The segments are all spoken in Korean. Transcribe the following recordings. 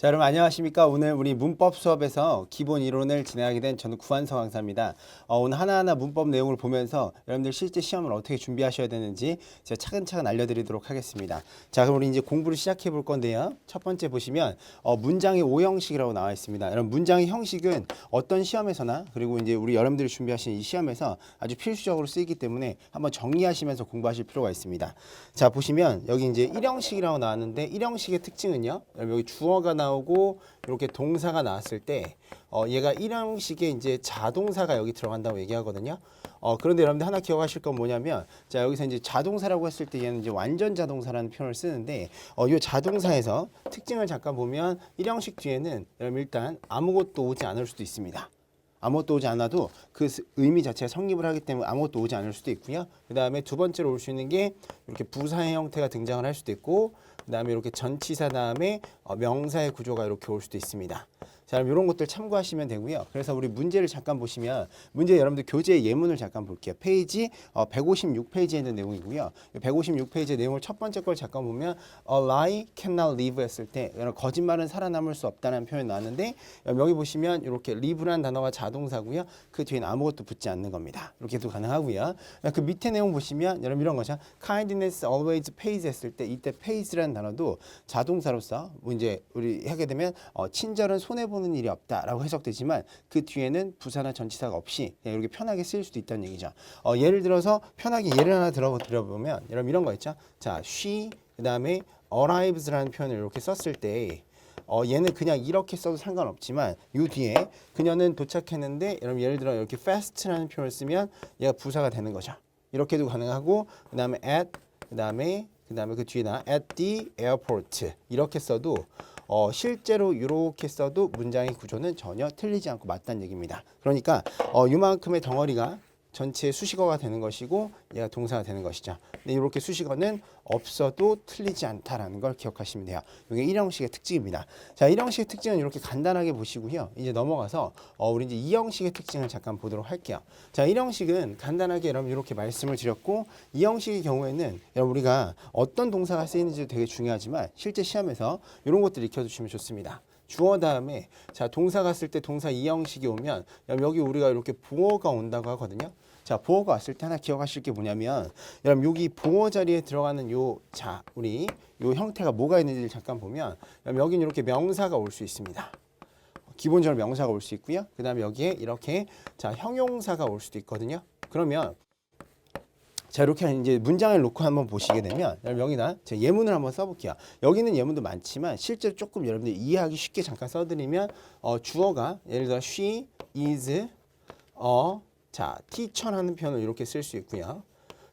자, 여러분 안녕하십니까? 오늘 우리 문법 수업에서 기본 이론을 진행하게 된 저는 구한서 강사입니다. 오늘 하나하나 문법 내용을 보면서 여러분들 실제 시험을 어떻게 준비하셔야 되는지 제가 차근차근 알려드리도록 하겠습니다. 자, 그럼 우리 이제 공부를 시작해 볼 건데요. 첫 번째 보시면 문장의 오형식이라고 나와 있습니다. 여러분 문장의 형식은 어떤 시험에서나 그리고 이제 우리 여러분들이 준비하시는 이 시험에서 아주 필수적으로 쓰이기 때문에 한번 정리하시면서 공부하실 필요가 있습니다. 자, 보시면 여기 이제 일형식이라고 나왔는데 일형식의 특징은요. 여러분 여기 주어가 나오고 이렇게 동사가 나왔을 때 얘가 일형식의 이제 자동사가 여기 들어간다고 얘기하거든요. 그런데 여러분들 하나 기억하실 건 뭐냐면 자 여기서 이제 자동사라고 했을 때 얘는 이제 완전 자동사라는 표현을 쓰는데 이 자동사에서 특징을 잠깐 보면 일형식 뒤에는 여러분 일단 아무것도 오지 않을 수도 있습니다. 아무것도 오지 않아도 그 의미 자체가 성립을 하기 때문에 아무것도 오지 않을 수도 있고요. 그 다음에 두 번째로 올 수 있는 게 이렇게 부사의 형태가 등장을 할 수도 있고 그 다음에 이렇게 전치사 다음에 명사의 구조가 이렇게 올 수도 있습니다. 자, 그럼 이런 것들 참고하시면 되고요. 그래서 우리 문제를 잠깐 보시면 문제 여러분들 교재 예문을 잠깐 볼게요. 페이지 156페이지에 있는 내용이고요. 156페이지의 내용을 첫 번째 걸 잠깐 보면 A lie cannot live 했을 때 거짓말은 살아남을 수 없다는 표현이 나왔는데 여기 보시면 이렇게 live라는 단어가 자동사고요. 그 뒤에는 아무것도 붙지 않는 겁니다. 이렇게도 가능하고요. 그 밑에 내용 보시면 여러분 이런 거죠. Kindness always pays 했을 때 이때 pays라는 단어도 자동사로서 이제 우리 하게 되면 친절은 손해보는 일이 없다라고 해석되지만 그 뒤에는 부사나 전치사가 없이 이렇게 편하게 쓰일 수도 있다는 얘기죠. 예를 들어서 편하게 예를 하나 들어보면 여러분 이런 거 있죠. 자, she 그 다음에 arrives라는 표현을 이렇게 썼을 때 얘는 그냥 이렇게 써도 상관없지만 이 뒤에 그녀는 도착했는데 여러분 예를 들어 이렇게 fast라는 표현을 쓰면 얘가 부사가 되는 거죠. 이렇게도 가능하고 그 다음에 at 그 다음에 그 뒤에나 at the airport 이렇게 써도 실제로 이렇게 써도 문장의 구조는 전혀 틀리지 않고 맞다는 얘기입니다. 그러니까 이만큼의 덩어리가 전체 수식어가 되는 것이고 얘가 동사가 되는 것이죠. 근데 이렇게 수식어는 없어도 틀리지 않다라는 걸 기억하시면 돼요. 이게 일형식의 특징입니다. 자, 일형식의 특징은 이렇게 간단하게 보시고요. 이제 넘어가서 우리 이제 이형식의 특징을 잠깐 보도록 할게요. 자, 일형식은 간단하게 여러분 이렇게 말씀을 드렸고 이형식의 경우에는 여러분 우리가 어떤 동사가 쓰이는지 되게 중요하지만 실제 시험에서 이런 것들 익혀두시면 좋습니다. 주어 다음에 자 동사가 쓸 때 동사 이형식이 오면 여기 우리가 이렇게 보어가 온다고 하거든요. 자, 보어가 왔을 때 하나 기억하실 게 뭐냐면 여러분 여기 보어 자리에 들어가는 우리 요 형태가 뭐가 있는지를 잠깐 보면 여기는 이렇게 명사가 올 수 있습니다. 기본적으로 명사가 올 수 있고요. 그 다음에 여기에 이렇게 자 형용사가 올 수도 있거든요. 그러면 자 이렇게 이제 문장을 놓고 한번 보시게 되면 여러분 여기다 제가 예문을 한번 써볼게요. 여기는 예문도 많지만 실제로 조금 여러분들 이해하기 쉽게 잠깐 써드리면 주어가 예를 들어 she is 자 teacher라는 표현을 이렇게 쓸 수 있고요.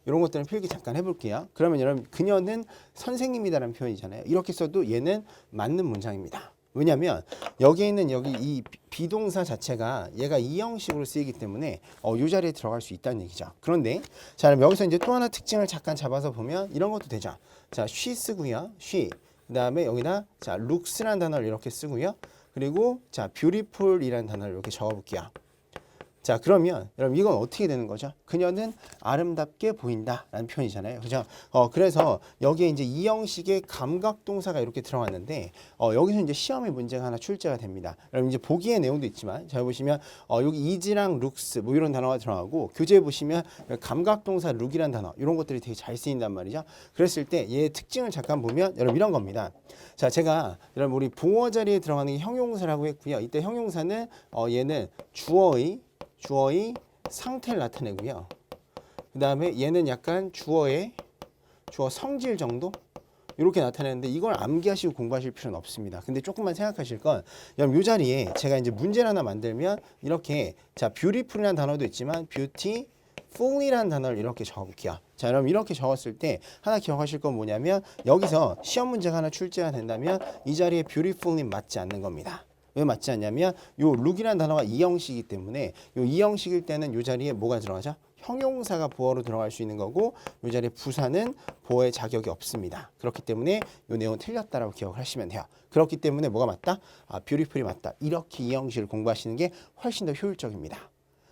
이런 것들은 필기 잠깐 해볼게요. 그러면 여러분 그녀는 선생님이다라는 표현이잖아요. 이렇게 써도 얘는 맞는 문장입니다. 왜냐하면 여기에 있는 여기 이 비동사 자체가 얘가 이 형식으로 쓰이기 때문에 이 자리에 들어갈 수 있다는 얘기죠. 그런데 자 그럼 여기서 이제 또 하나 특징을 잠깐 잡아서 보면 이런 것도 되죠. 자 she 쓰고요. she 그 다음에 여기다 자 looks라는 단어를 이렇게 쓰고요. 그리고 자 beautiful이라는 단어를 이렇게 적어볼게요. 자 그러면 여러분 이건 어떻게 되는 거죠? 그녀는 아름답게 보인다라는 표현이잖아요. 그죠? 그래서 여기에 이제 이 형식의 감각동사가 이렇게 들어갔는데 여기서 이제 시험의 문제가 하나 출제가 됩니다. 여러분 이제 보기의 내용도 있지만 잘 보시면 여기 is랑 looks 뭐 이런 단어가 들어가고 교재에 보시면 감각동사 look이라는 단어 이런 것들이 되게 잘 쓰인단 말이죠. 그랬을 때 얘의 특징을 잠깐 보면 여러분 이런 겁니다. 자 제가 여러분 우리 보어 자리에 들어가는 게 형용사라고 했고요. 이때 형용사는 얘는 주어의 상태를 나타내고요. 그 다음에 얘는 약간 주어 성질 정도 이렇게 나타내는데 이걸 암기하시고 공부하실 필요는 없습니다. 근데 조금만 생각하실 건 여러분 이 자리에 제가 이제 문제를 하나 만들면 이렇게 자 beautiful이라는 단어도 있지만 beautiful이라는 단어를 이렇게 적어볼게요. 자 여러분 이렇게 적었을 때 하나 기억하실 건 뭐냐면 여기서 시험 문제가 하나 출제가 된다면 이 자리에 beautiful이 맞지 않는 겁니다. 왜 맞지 않냐면 요 look이라는 단어가 이형식이기 때문에 요 이형식일 때는 요 자리에 뭐가 들어가죠? 형용사가 보어로 들어갈 수 있는 거고 요 자리에 부사는 보어의 자격이 없습니다. 그렇기 때문에 요 내용은 틀렸다라고 기억하시면 돼요. 그렇기 때문에 뭐가 맞다? beautiful이 맞다. 이렇게 이형식을 공부하시는 게 훨씬 더 효율적입니다.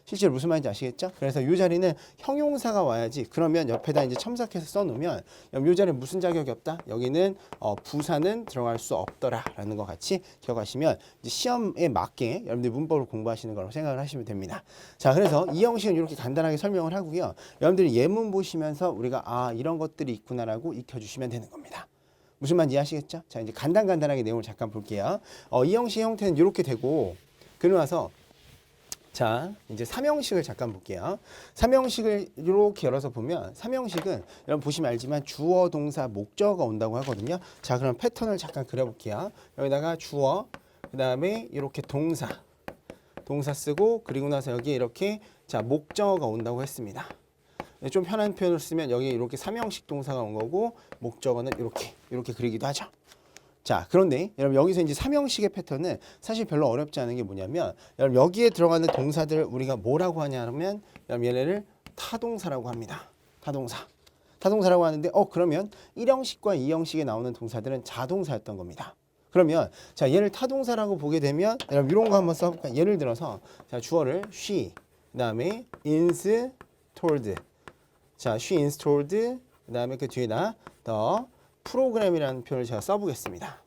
실제로 무슨 말인지 아시겠죠? 그래서 이 자리는 형용사가 와야지. 그러면 옆에다 이제 첨삭해서 써놓으면 이 자리에 무슨 자격이 없다? 여기는 부사는 들어갈 수 없더라라는 거 같이 기억하시면 이제 시험에 맞게 여러분들 문법을 공부하시는 거라고 생각을 하시면 됩니다. 자, 그래서 이 형식은 이렇게 간단하게 설명을 하고요. 여러분들이 예문 보시면서 우리가 이런 것들이 있구나라고 익혀주시면 되는 겁니다. 무슨 말인지 이해하시겠죠? 자, 이제 간단하게 내용을 잠깐 볼게요. 이 형식의 형태는 이렇게 되고, 그러고 나서 자, 이제 삼형식을 잠깐 볼게요. 삼형식을 이렇게 열어서 보면 삼형식은 여러분 보시면 알지만 주어, 동사, 목적어가 온다고 하거든요. 자, 그럼 패턴을 잠깐 그려볼게요. 여기다가 주어, 그 다음에 이렇게 동사 쓰고, 그리고 나서 여기에 이렇게 자 목적어가 온다고 했습니다. 좀 편한 표현을 쓰면 여기 이렇게 삼형식 동사가 온 거고, 목적어는 이렇게 그리기도 하죠. 자, 그런데 여러분 여기서 이제 삼형식의 패턴은 사실 별로 어렵지 않은 게 뭐냐면, 여러분 여기에 들어가는 동사들을 우리가 뭐라고 하냐면 여러분 얘네를 타동사라고 합니다. 타동사라고 하는데 그러면 1형식과 2형식에 나오는 동사들은 자동사였던 겁니다. 그러면 자, 얘를 타동사라고 보게 되면 여러분 이런 거 한번 써볼까요? 예를 들어서 자, 주어를 she, 그다음에 installed. 자, she installed, 그다음에 그 뒤에다 the 프로그램이라는 표현을 제가 써보겠습니다.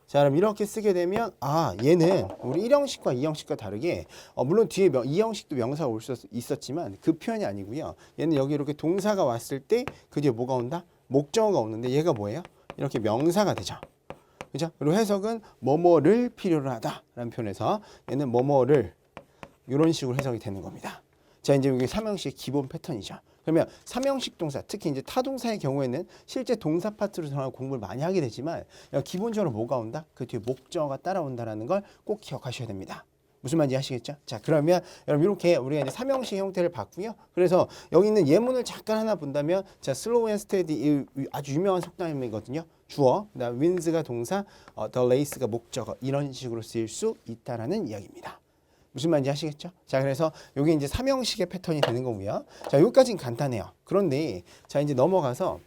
자, 그럼 이렇게 쓰게 되면 얘는 우리 1형식과 2형식과 다르게 물론 뒤에 2형식도 명사가 올 수 있었지만 그 표현이 아니고요. 얘는 여기 이렇게 동사가 왔을 때 그 뒤에 뭐가 온다? 목적어가 오는데 얘가 뭐예요? 이렇게 명사가 되죠. 그죠? 그리고 해석은 뭐뭐를 필요로 하다라는 표현에서 얘는 뭐뭐를 이런 식으로 해석이 되는 겁니다. 자, 이제 이게 삼형식의 기본 패턴이죠. 그러면 삼형식 동사, 특히 이제 타동사의 경우에는 실제 동사 파트로 들어가는 공부를 많이 하게 되지만 기본적으로 뭐가 온다? 그 뒤에 목적어가 따라온다라는 걸 꼭 기억하셔야 됩니다. 무슨 말인지 아시겠죠? 자, 그러면 여러분 이렇게 우리가 이제 삼형식 형태를 봤고요. 그래서 여기 있는 예문을 잠깐 하나 본다면, 자, slow and steady 아주 유명한 속담이거든요. 주어, 그다음 winds가 동사, the race가 목적어, 이런 식으로 쓰일 수 있다라는 이야기입니다. 무슨 말인지 아시겠죠? 자, 그래서 여기 이제 삼형식의 패턴이 되는 거고요. 자, 여기까지는 간단해요. 그런데 자, 이제 넘어가서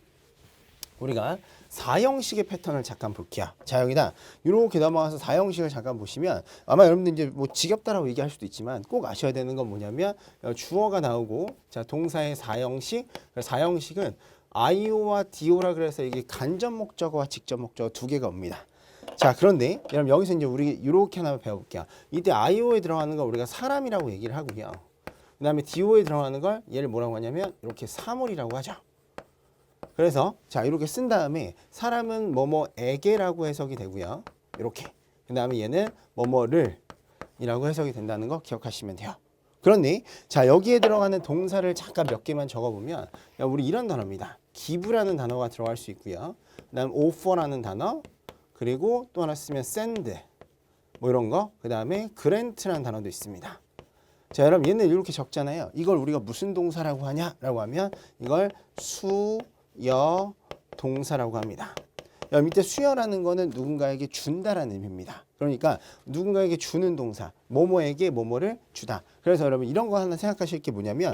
우리가 4형식의 패턴을 잠깐 볼게요. 자, 여기다 이렇게 넘어가서 4형식을 잠깐 보시면 아마 여러분들 이제 뭐 지겹다라고 얘기할 수도 있지만 꼭 아셔야 되는 건 뭐냐면 주어가 나오고, 자, 동사의 4형식. 4형식은 IO와 DO라 그래서 이게 간접 목적어와 직접 목적어 두 개가 옵니다. 자, 그런데 여러분 여기서 이제 우리 이렇게 하나 배워볼게요. 이때 IO에 들어가는 걸 우리가 사람이라고 얘기를 하고요. 그 다음에 DO에 들어가는 걸 얘를 뭐라고 하냐면 이렇게 사물이라고 하죠. 그래서 자, 이렇게 쓴 다음에 사람은 뭐뭐에게라고 해석이 되고요. 이렇게. 그 다음에 얘는 뭐뭐를 이라고 해석이 된다는 거 기억하시면 돼요. 그런데 자, 여기에 들어가는 동사를 잠깐 몇 개만 적어보면 우리 이런 단어입니다. give라는 단어가 들어갈 수 있고요. 그 다음 offer라는 단어, 그리고 또 하나 쓰면 send 뭐 이런 거, 그 다음에 grant라는 단어도 있습니다. 자, 여러분 얘는 이렇게 적잖아요. 이걸 우리가 무슨 동사라고 하냐라고 하면 이걸 수여 동사라고 합니다. 밑에 수여라는 거는 누군가에게 준다라는 의미입니다. 그러니까 누군가에게 주는 동사, 뭐뭐에게 뭐뭐를 주다. 그래서 여러분 이런 거 하나 생각하실 게 뭐냐면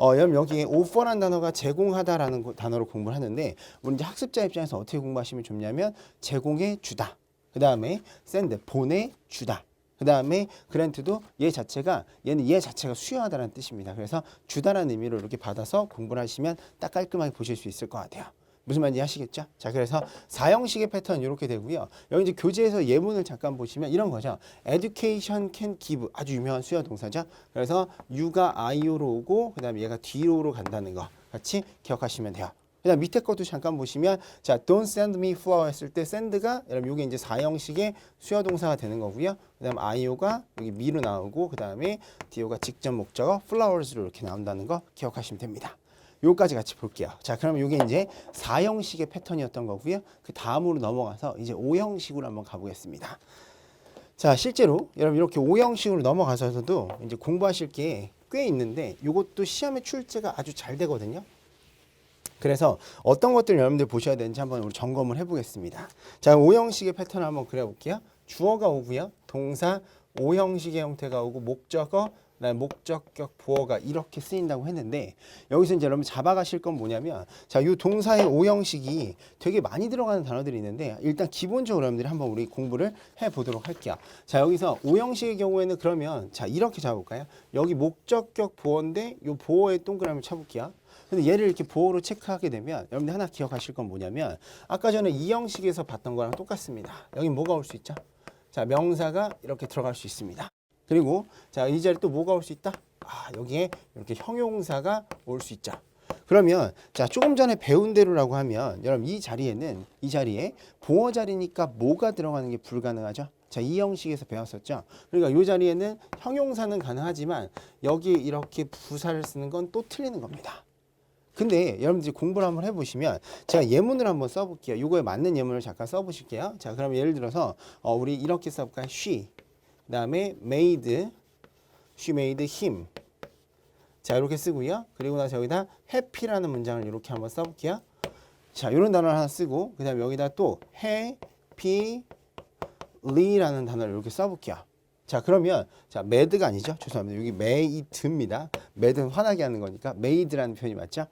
여러분 여기에 offer라는 단어가 제공하다라는 단어로 공부를 하는데, 우리 이제 학습자 입장에서 어떻게 공부하시면 좋냐면 제공해 주다. 그 다음에 send 보내주다. 그 다음에 grant도 얘 자체가 수여하다라는 뜻입니다. 그래서 주다라는 의미로 이렇게 받아서 공부를 하시면 딱 깔끔하게 보실 수 있을 것 같아요. 무슨 말인지 아시겠죠? 자, 그래서 4형식의 패턴 이렇게 되고요. 여기 이제 교재에서 예문을 잠깐 보시면 이런 거죠. Education can give, 아주 유명한 수요 동사죠. 그래서 you가 IO로 오고, 그 다음에 얘가 DO로 간다는 거 같이 기억하시면 돼요. 그다음 밑에 것도 잠깐 보시면, 자, don't send me flower 했을 때 send가 여러분 이게 이제 4형식의 수요 동사가 되는 거고요. 그다음 IO가 여기 me로 나오고, 그다음에 DO가 직접 목적어 flowers로 이렇게 나온다는 거 기억하시면 됩니다. 요까지 같이 볼게요. 자, 그러면 이게 이제 4형식의 패턴이었던 거고요. 그 다음으로 넘어가서 이제 5형식으로 한번 가보겠습니다. 자, 실제로 여러분 이렇게 5형식으로 넘어가서도 이제 공부하실 게 꽤 있는데, 이것도 시험의 출제가 아주 잘 되거든요. 그래서 어떤 것들을 여러분들 보셔야 되는지 한번 우리 점검을 해보겠습니다. 자, 5형식의 패턴을 한번 그려볼게요. 주어가 오고요. 동사 5형식의 형태가 오고, 목적어 그다음에 목적격 보어가 이렇게 쓰인다고 했는데 여기서 이제 여러분 잡아가실 건 뭐냐면 자, 이 동사의 오형식이 되게 많이 들어가는 단어들이 있는데 일단 기본적으로 여러분들이 한번 우리 공부를 해보도록 할게요. 자, 여기서 오형식의 경우에는 그러면 자, 이렇게 잡아볼까요? 여기 목적격 보어인데 이 보어에 동그라미를 쳐볼게요. 근데 얘를 이렇게 보어로 체크하게 되면 여러분들 하나 기억하실 건 뭐냐면 아까 전에 이 형식에서 봤던 거랑 똑같습니다. 여기 뭐가 올 수 있죠? 자, 명사가 이렇게 들어갈 수 있습니다. 그리고 자, 이 자리에 또 뭐가 올 수 있다? 아, 여기에 이렇게 형용사가 올 수 있죠. 그러면 자, 조금 전에 배운 대로라고 하면 여러분 이 자리에 보어 자리니까 뭐가 들어가는 게 불가능하죠? 자, 이 형식에서 배웠었죠. 그러니까 이 자리에는 형용사는 가능하지만 여기 이렇게 부사를 쓰는 건 또 틀리는 겁니다. 근데 여러분들이 공부를 한번 해보시면 제가 예문을 한번 써볼게요. 이거에 맞는 예문을 잠깐 써보실게요. 자, 그럼 예를 들어서 우리 이렇게 써볼까요? She, 그 다음에 she made him. 자, 이렇게 쓰고요. 그리고 나서 여기다 happy라는 문장을 이렇게 한번 써볼게요. 자, 이런 단어를 하나 쓰고 그 다음에 여기다 또 happyly라는 단어를 이렇게 써볼게요. 자, 그러면 자, mad가 아니죠? 죄송합니다. 여기 made입니다. mad는 화나게 하는 거니까 made라는 표현이 맞죠?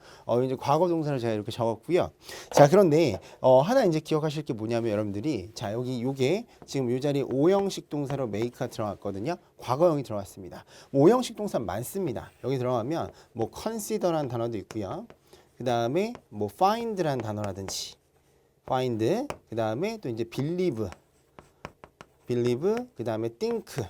이제 과거 동사를 제가 이렇게 적었고요. 자, 그런데 하나 이제 기억하실 게 뭐냐면 여러분들이 자, 여기 요게 지금 요 자리에 오형식 동사로 make가 들어갔거든요. 과거형이 들어갔습니다. 오형식 동사 많습니다. 여기 들어가면 뭐 consider라는 단어도 있고요. 그다음에 뭐 find라는 단어라든지 find, 그다음에 또 이제 believe, 그 다음에 think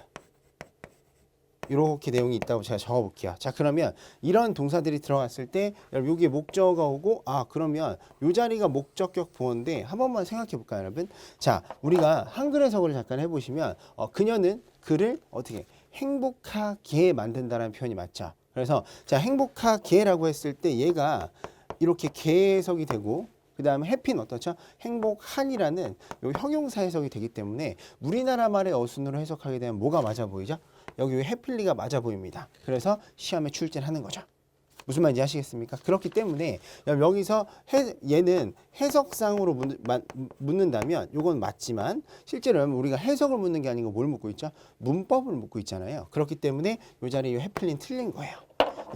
이렇게 내용이 있다고 제가 적어볼게요. 자, 그러면 이런 동사들이 들어갔을 때 여러분 여기에 목적어가 오고 아, 그러면 이 자리가 목적격 보어인데 한 번만 생각해 볼까요, 여러분? 자, 우리가 한글 해석을 잠깐 해보시면 그녀는 그를 어떻게 행복하게 만든다라는 표현이 맞죠. 그래서 자, 행복하게라고 했을 때 얘가 이렇게 개 해석이 되고 그 다음에 해피는 어떻죠? 행복한이라는 요 형용사 해석이 되기 때문에 우리나라 말의 어순으로 해석하게 되면 뭐가 맞아 보이죠? 여기 해필리가 맞아 보입니다. 그래서 시험에 출제하는 거죠. 무슨 말인지 아시겠습니까? 그렇기 때문에 여기서 얘는 해석상으로 묻는다면 이건 맞지만 실제로 우리가 해석을 묻는 게 아니고 뭘 묻고 있죠? 문법을 묻고 있잖아요. 그렇기 때문에 이 자리에 해필리는 틀린 거예요.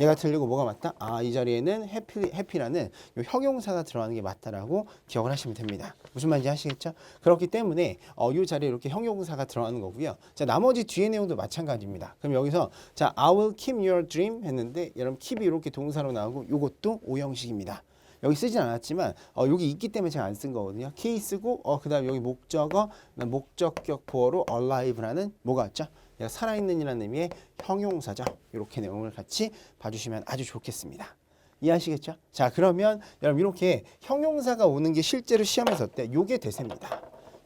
얘가 틀리고 뭐가 맞다? 아, 이 자리에는 해피라는 요 형용사가 들어가는 게 맞다라고 기억을 하시면 됩니다. 무슨 말인지 아시겠죠? 그렇기 때문에 이 자리에 이렇게 형용사가 들어가는 거고요. 자, 나머지 뒤에 내용도 마찬가지입니다. 그럼 여기서 자, I will keep your dream 했는데 여러분 keep이 이렇게 동사로 나오고 이것도 오형식입니다. 여기 쓰진 않았지만 여기 있기 때문에 제가 안 쓴 거거든요. key 쓰고 그 다음에 여기 목적어, 목적격 보어로 alive라는 뭐가 왔죠? 살아있는 이라는 의미의 형용사죠. 이렇게 내용을 같이 봐주시면 아주 좋겠습니다. 이해하시겠죠? 자, 그러면 여러분 이렇게 형용사가 오는 게 실제로 시험에서 어때? 요게 대세입니다.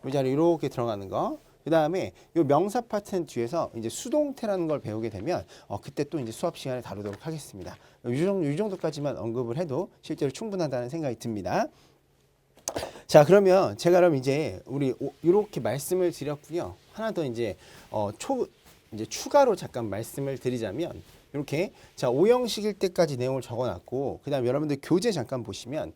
이 자리에 이렇게 들어가는 거. 그 다음에 요 명사 파트는 뒤에서 이제 수동태라는 걸 배우게 되면 그때 또 이제 수업 시간에 다루도록 하겠습니다. 이 정도까지만 언급을 해도 실제로 충분하다는 생각이 듭니다. 자, 그러면 제가 그럼 이제 우리 이렇게 말씀을 드렸고요. 하나 더 이제 이제 추가로 잠깐 말씀을 드리자면 이렇게 자, 오형식일 때까지 내용을 적어놨고 그다음 여러분들 교재 잠깐 보시면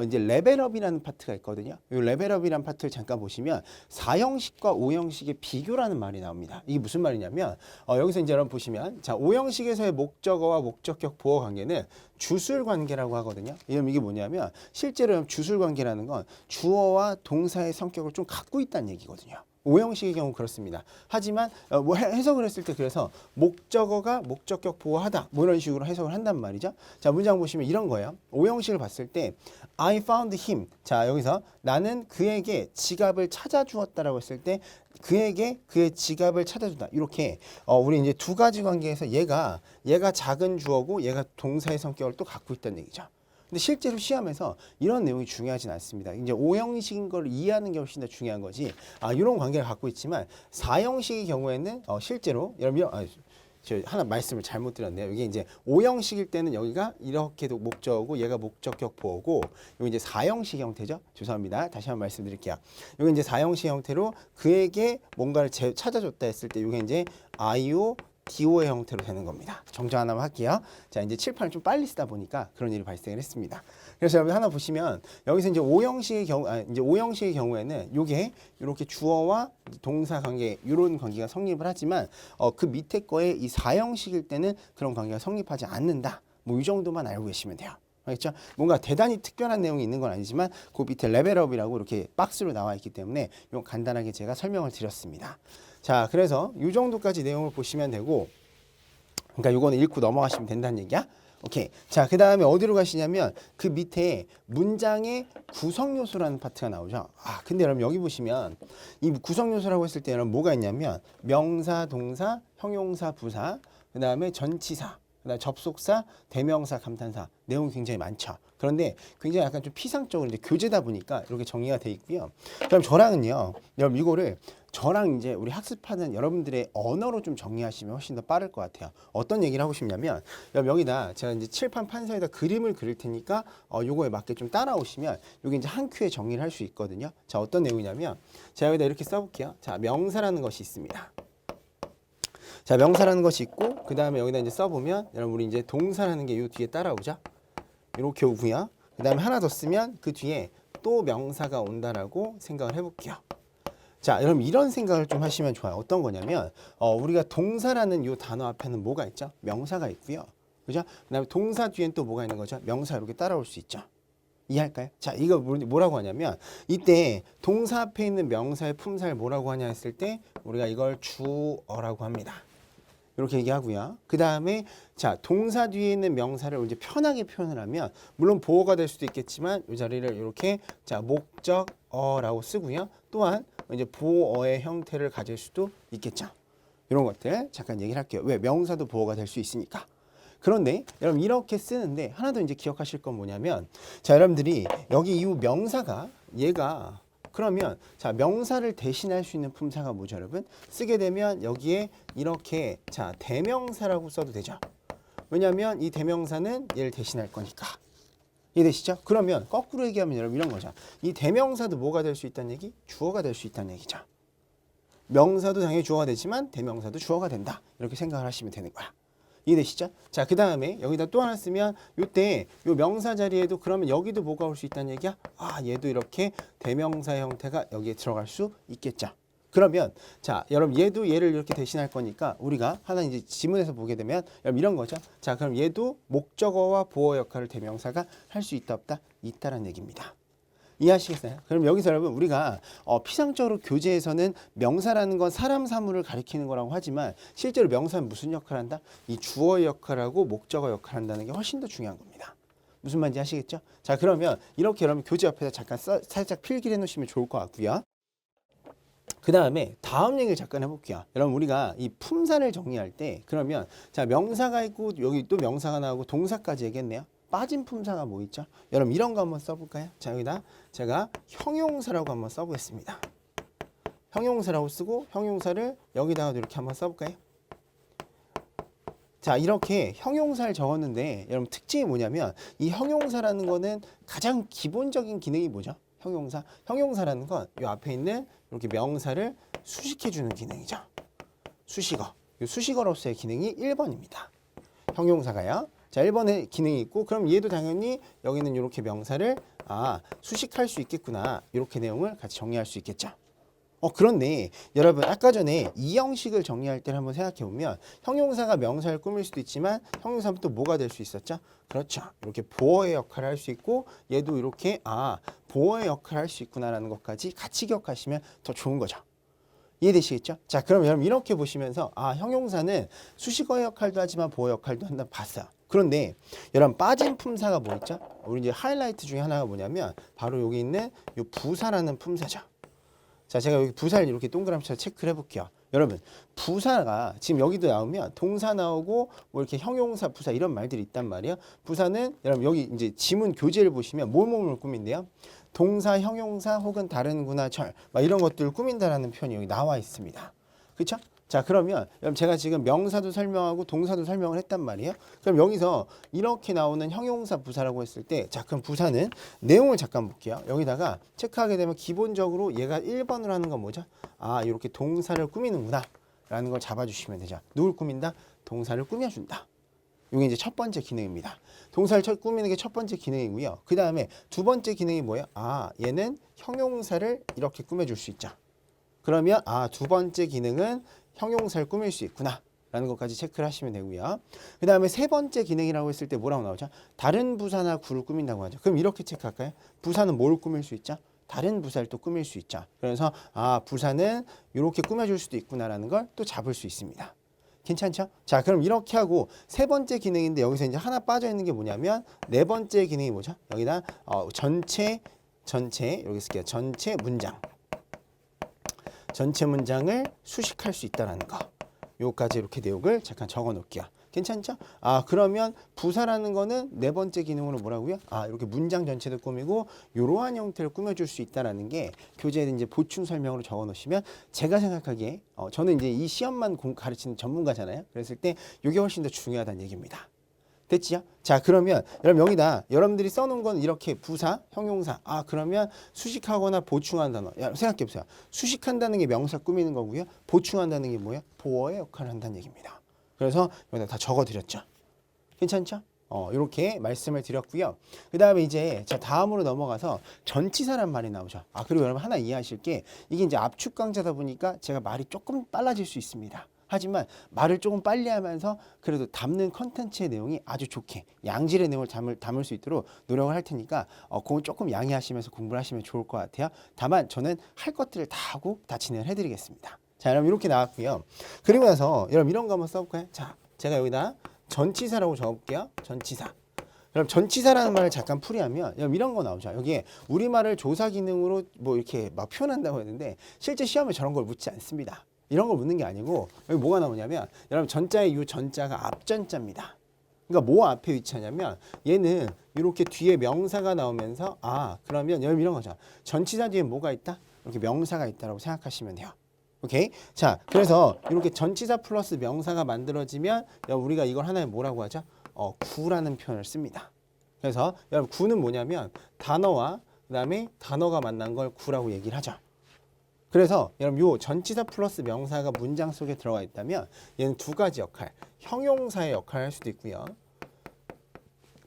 이제 레벨업이라는 파트가 있거든요. 이 레벨업이라는 파트를 잠깐 보시면 4형식과 5형식의 비교라는 말이 나옵니다. 이게 무슨 말이냐면 여기서 이제 여러분 보시면 자, 5형식에서의 목적어와 목적격 보어 관계는 주술 관계라고 하거든요. 이게 뭐냐면 실제로 주술 관계라는 건 주어와 동사의 성격을 좀 갖고 있다는 얘기거든요. 오형식의 경우 그렇습니다. 하지만 뭐 해석을 했을 때 그래서 목적어가 목적격 보어하다 뭐 이런 식으로 해석을 한단 말이죠. 자, 문장 보시면 이런 거예요. 오형식을 봤을 때 I found him. 자, 여기서 나는 그에게 지갑을 찾아주었다라고 했을 때 그에게 그의 지갑을 찾아준다. 이렇게 우리 이제 두 가지 관계에서 얘가 작은 주어고 얘가 동사의 성격을 또 갖고 있다는 얘기죠. 근데 실제로 시험에서 이런 내용이 중요하진 않습니다. 이제 5형식인 걸 이해하는 게 훨씬 더 중요한 거지. 이런 관계를 갖고 있지만 4형식의 경우에는 실제로 여러분 저 하나 말씀을 잘못 드렸네요. 이게 이제 5형식일 때는 여기가 이렇게도 목적어고 얘가 목적격 보어고 여기 이제 4형식 형태죠. 죄송합니다. 다시 한번 말씀드릴게요. 여기 이제 4형식 형태로 그에게 뭔가를 찾아줬다 했을 때 이게 이제 are you DO의 형태로 되는 겁니다. 정정 하나만 할게요. 자, 이제 칠판을 좀 빨리 쓰다 보니까 그런 일이 발생을 했습니다. 그래서 여러분 하나 보시면 여기서 이제 오형식의 경우에는 요게 이렇게 주어와 동사 관계 이런 관계가 성립을 하지만 그 밑에 거에 이 4형식일 때는 그런 관계가 성립하지 않는다. 뭐 이 정도만 알고 계시면 돼요. 알겠죠? 뭔가 대단히 특별한 내용이 있는 건 아니지만 그 밑에 레벨업이라고 이렇게 박스로 나와 있기 때문에 요 간단하게 제가 설명을 드렸습니다. 자, 그래서 이 정도까지 내용을 보시면 되고, 그러니까 요거는 읽고 넘어가시면 된다는 얘기야. 오케이. 자, 그 다음에 어디로 가시냐면 그 밑에 문장의 구성 요소라는 파트가 나오죠. 아, 근데 여러분 여기 보시면 이 구성 요소라고 했을 때 여러분 뭐가 있냐면 명사, 동사, 형용사, 부사, 그 다음에 전치사, 그다음 접속사, 대명사, 감탄사 내용이 굉장히 많죠. 그런데 굉장히 약간 좀 피상적으로 이제 교재다 보니까 이렇게 정리가 돼 있고요. 그럼 저랑은요, 여러분 이거를 저랑 이제 우리 학습하는 여러분들의 언어로 좀 정리하시면 훨씬 더 빠를 것 같아요. 어떤 얘기를 하고 싶냐면, 여러분 여기다 제가 이제 칠판 판서에다 그림을 그릴 테니까 요거에 맞게 좀 따라오시면 여기 이제 한 큐에 정리를 할 수 있거든요. 자, 어떤 내용이냐면 제가 여기다 이렇게 써볼게요. 자, 명사라는 것이 있습니다. 자, 명사라는 것이 있고 그 다음에 여기다 이제 써보면 여러분 우리 이제 동사라는 게 요 뒤에 따라오죠. 이렇게 오고요. 그 다음에 하나 더 쓰면 그 뒤에 또 명사가 온다라고 생각을 해볼게요. 자, 여러분 이런 생각을 좀 하시면 좋아요. 어떤 거냐면 우리가 동사라는 요 단어 앞에는 뭐가 있죠? 명사가 있고요. 그죠? 그 다음에 동사 뒤엔 또 뭐가 있는 거죠? 명사 이렇게 따라올 수 있죠. 이해할까요? 자, 이거 뭐라고 하냐면 이때 동사 앞에 있는 명사의 품사를 뭐라고 하냐 했을 때 우리가 이걸 주어라고 합니다. 이렇게 얘기하고요. 그 다음에 자, 동사 뒤에 있는 명사를 이제 편하게 표현을 하면 물론 보어가 될 수도 있겠지만 이 자리를 이렇게 자, 목적어라고 쓰고요. 또한 이제 보어의 형태를 가질 수도 있겠죠. 이런 것들 잠깐 얘기를 할게요. 왜? 명사도 보어가 될 수 있으니까. 그런데 여러분 이렇게 쓰는데 하나 더 이제 기억하실 건 뭐냐면, 자, 여러분들이 여기 이후 명사가 얘가 그러면 자, 명사를 대신할 수 있는 품사가 뭐죠, 여러분? 쓰게 되면 여기에 이렇게 자, 대명사라고 써도 되죠. 왜냐하면 이 대명사는 얘를 대신할 거니까. 이해되시죠? 그러면 거꾸로 얘기하면 여러분 이런 거죠. 이 대명사도 뭐가 될 수 있다는 얘기? 주어가 될 수 있다는 얘기죠. 명사도 당연히 주어가 되지만 대명사도 주어가 된다. 이렇게 생각을 하시면 되는 거야. 이해되시죠? 자, 그 다음에 여기다 또 하나 쓰면 요때 요 명사 자리에도 그러면 여기도 뭐가 올 수 있다는 얘기야? 아, 얘도 이렇게 대명사 형태가 여기에 들어갈 수 있겠죠. 그러면 자, 여러분 얘도 얘를 이렇게 대신할 거니까 우리가 하나 이제 지문에서 보게 되면 여러분 이런 거죠. 자, 그럼 얘도 목적어와 보어 역할을 대명사가 할 수 있다 없다? 있다라는 얘기입니다. 이해하시겠어요? 그럼 여기서 여러분 우리가 피상적으로 교재에서는 명사라는 건 사람 사물을 가리키는 거라고 하지만 실제로 명사는 무슨 역할을 한다? 이 주어의 역할하고 목적어 역할을 한다는 게 훨씬 더 중요한 겁니다. 무슨 말인지 아시겠죠? 자, 그러면 이렇게 여러분 교재 옆에서 잠깐 살짝 필기를 해놓으시면 좋을 것 같고요. 그 다음에 다음 얘기를 잠깐 해볼게요. 여러분 우리가 이 품사를 정리할 때 그러면 자, 명사가 있고 여기 또 명사가 나오고 동사까지 얘기했네요. 빠진 품사가 뭐 있죠? 여러분 이런 거 한번 써볼까요? 자, 여기다 제가 형용사라고 한번 써보겠습니다. 형용사라고 쓰고 형용사를 여기다가 이렇게 한번 써볼까요? 자, 이렇게 형용사를 적었는데 여러분 특징이 뭐냐면 이 형용사라는 거는 가장 기본적인 기능이 뭐죠? 형용사. 형용사라는 건 이 앞에 있는 이렇게 명사를 수식해주는 기능이죠. 수식어. 이 수식어로서의 기능이 1번입니다. 형용사가요. 자, 1번에 기능이 있고 그럼 얘도 당연히 여기는 이렇게 명사를 수식할 수 있겠구나. 이렇게 내용을 같이 정리할 수 있겠죠. 그런데 여러분 아까 전에 이 형식을 정리할 때를 한번 생각해 보면 형용사가 명사를 꾸밀 수도 있지만 형용사는 또 뭐가 될 수 있었죠? 그렇죠. 이렇게 보어의 역할을 할 수 있고 얘도 이렇게 보어의 역할을 할 수 있구나라는 것까지 같이 기억하시면 더 좋은 거죠. 이해되시겠죠? 자, 그럼 여러분 이렇게 보시면서 형용사는 수식어의 역할도 하지만 보어 역할도 한다 봤어요. 그런데 여러분 빠진 품사가 뭐 있죠? 우리 이제 하이라이트 중에 하나가 뭐냐면 바로 여기 있는 이 부사라는 품사죠. 자, 제가 여기 부사를 이렇게 동그라미처럼 체크를 해볼게요. 여러분 부사가 지금 여기도 나오면 동사 나오고 뭐 이렇게 형용사, 부사 이런 말들이 있단 말이에요. 부사는 여러분 여기 이제 지문 교재를 보시면 뭘뭘 꾸민대요? 동사, 형용사 혹은 다른 구나 절 막 이런 것들을 꾸민다라는 표현이 여기 나와 있습니다. 그렇죠? 자, 그러면 여러분 제가 지금 명사도 설명하고 동사도 설명을 했단 말이에요. 그럼 여기서 이렇게 나오는 형용사, 부사라고 했을 때 자, 그럼 부사는 내용을 잠깐 볼게요. 여기다가 체크하게 되면 기본적으로 얘가 1번으로 하는 건 뭐죠? 이렇게 동사를 꾸미는구나. 라는 걸 잡아주시면 되죠. 누굴 꾸민다? 동사를 꾸며준다. 이게 이제 첫 번째 기능입니다. 동사를 꾸미는 게 첫 번째 기능이고요. 그 다음에 두 번째 기능이 뭐예요? 아, 얘는 형용사를 이렇게 꾸며줄 수 있죠. 그러면 아, 두 번째 기능은 형용사를 꾸밀 수 있구나 라는 것까지 체크를 하시면 되고요. 그 다음에 세 번째 기능이라고 했을 때 뭐라고 나오죠? 다른 부사나 구를 꾸민다고 하죠. 그럼 이렇게 체크할까요? 부사는 뭘 꾸밀 수 있죠? 다른 부사를 또 꾸밀 수 있죠. 그래서 아, 부사는 이렇게 꾸며줄 수도 있구나라는 걸 또 잡을 수 있습니다. 괜찮죠? 자, 그럼 이렇게 하고 세 번째 기능인데 여기서 이제 하나 빠져 있는 게 뭐냐면 네 번째 기능이 뭐죠? 여기다 전체 여기 쓸게요. 전체 문장을 수식할 수 있다라는 거. 요까지 이렇게 내용을 잠깐 적어 놓을게요. 괜찮죠? 아, 그러면 부사라는 거는 네 번째 기능으로 뭐라고요? 아, 이렇게 문장 전체도 꾸미고 이러한 형태를 꾸며줄 수 있다라는 게 교재에 이제 보충 설명으로 적어 놓으시면 제가 생각하기에 저는 이제 이 시험만 가르치는 전문가잖아요. 그랬을 때 이게 훨씬 더 중요하다는 얘기입니다. 됐지요? 자, 그러면 여러분 여기다 여러분들이 써놓은 건 이렇게 부사, 형용사. 아, 그러면 수식하거나 보충한 단어. 야, 생각해 보세요. 수식한다는 게 명사 꾸미는 거고요. 보충한다는 게 뭐예요? 보어의 역할을 한다는 얘기입니다. 그래서 여기다 다 적어드렸죠. 괜찮죠? 이렇게 말씀을 드렸고요. 그 다음에 이제 자, 다음으로 넘어가서 전치사란 말이 나오죠. 아, 그리고 여러분 하나 이해하실 게 이게 이제 압축 강좌다 보니까 제가 말이 조금 빨라질 수 있습니다. 하지만 말을 조금 빨리 하면서 그래도 담는 컨텐츠의 내용이 아주 좋게 양질의 내용을 담을 수 있도록 노력을 할 테니까 그건 조금 양해하시면서 공부를 하시면 좋을 것 같아요. 다만 저는 할 것들을 다 하고 다 진행을 해드리겠습니다. 자, 여러분 이렇게 나왔고요. 그리고 나서 여러분 이런 거 한번 써볼까요? 자, 제가 여기다 전치사라고 적어볼게요. 전치사. 그럼 전치사라는 말을 잠깐 풀이하면 여러분 이런 거 나오죠. 여기에 우리말을 조사 기능으로 뭐 이렇게 막 표현한다고 했는데 실제 시험에 저런 걸 묻지 않습니다. 이런 걸 묻는 게 아니고 여기 뭐가 나오냐면 여러분 전자의 이 전자가 앞전자입니다. 그러니까 뭐 앞에 위치하냐면 얘는 이렇게 뒤에 명사가 나오면서 아, 그러면 여러분 이런 거죠. 전치사 뒤에 뭐가 있다? 이렇게 명사가 있다라고 생각하시면 돼요. 오케이? 자, 그래서 이렇게 전치사 플러스 명사가 만들어지면 우리가 이걸 하나에 뭐라고 하죠? 구라는 표현을 씁니다. 그래서 여러분 구는 뭐냐면 단어와 그다음에 단어가 만난 걸 구라고 얘기를 하죠. 그래서 여러분 요 전치사 플러스 명사가 문장 속에 들어가 있다면 얘는 두 가지 역할, 형용사의 역할을 할 수도 있고요.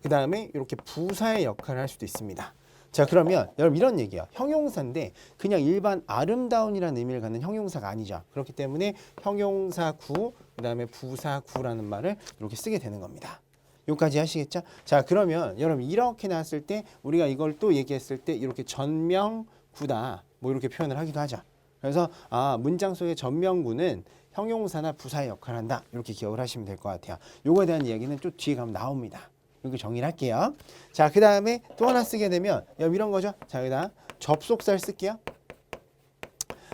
그 다음에 이렇게 부사의 역할을 할 수도 있습니다. 자, 그러면 여러분 이런 얘기야. 형용사인데 그냥 일반 아름다운이라는 의미를 갖는 형용사가 아니죠. 그렇기 때문에 형용사 구, 그 다음에 부사 구라는 말을 이렇게 쓰게 되는 겁니다. 여기까지 하시겠죠? 자, 그러면 여러분 이렇게 나왔을 때 우리가 이걸 또 얘기했을 때 이렇게 전명구다 뭐 이렇게 표현을 하기도 하죠. 그래서 아, 문장 속의 전명구는 형용사나 부사의 역할을 한다. 이렇게 기억을 하시면 될 것 같아요. 요거에 대한 이야기는 좀 뒤에 가면 나옵니다. 이렇게 정리를 할게요. 자, 그 다음에 또 하나 쓰게 되면 이런 거죠. 자, 여기다 접속사를 쓸게요.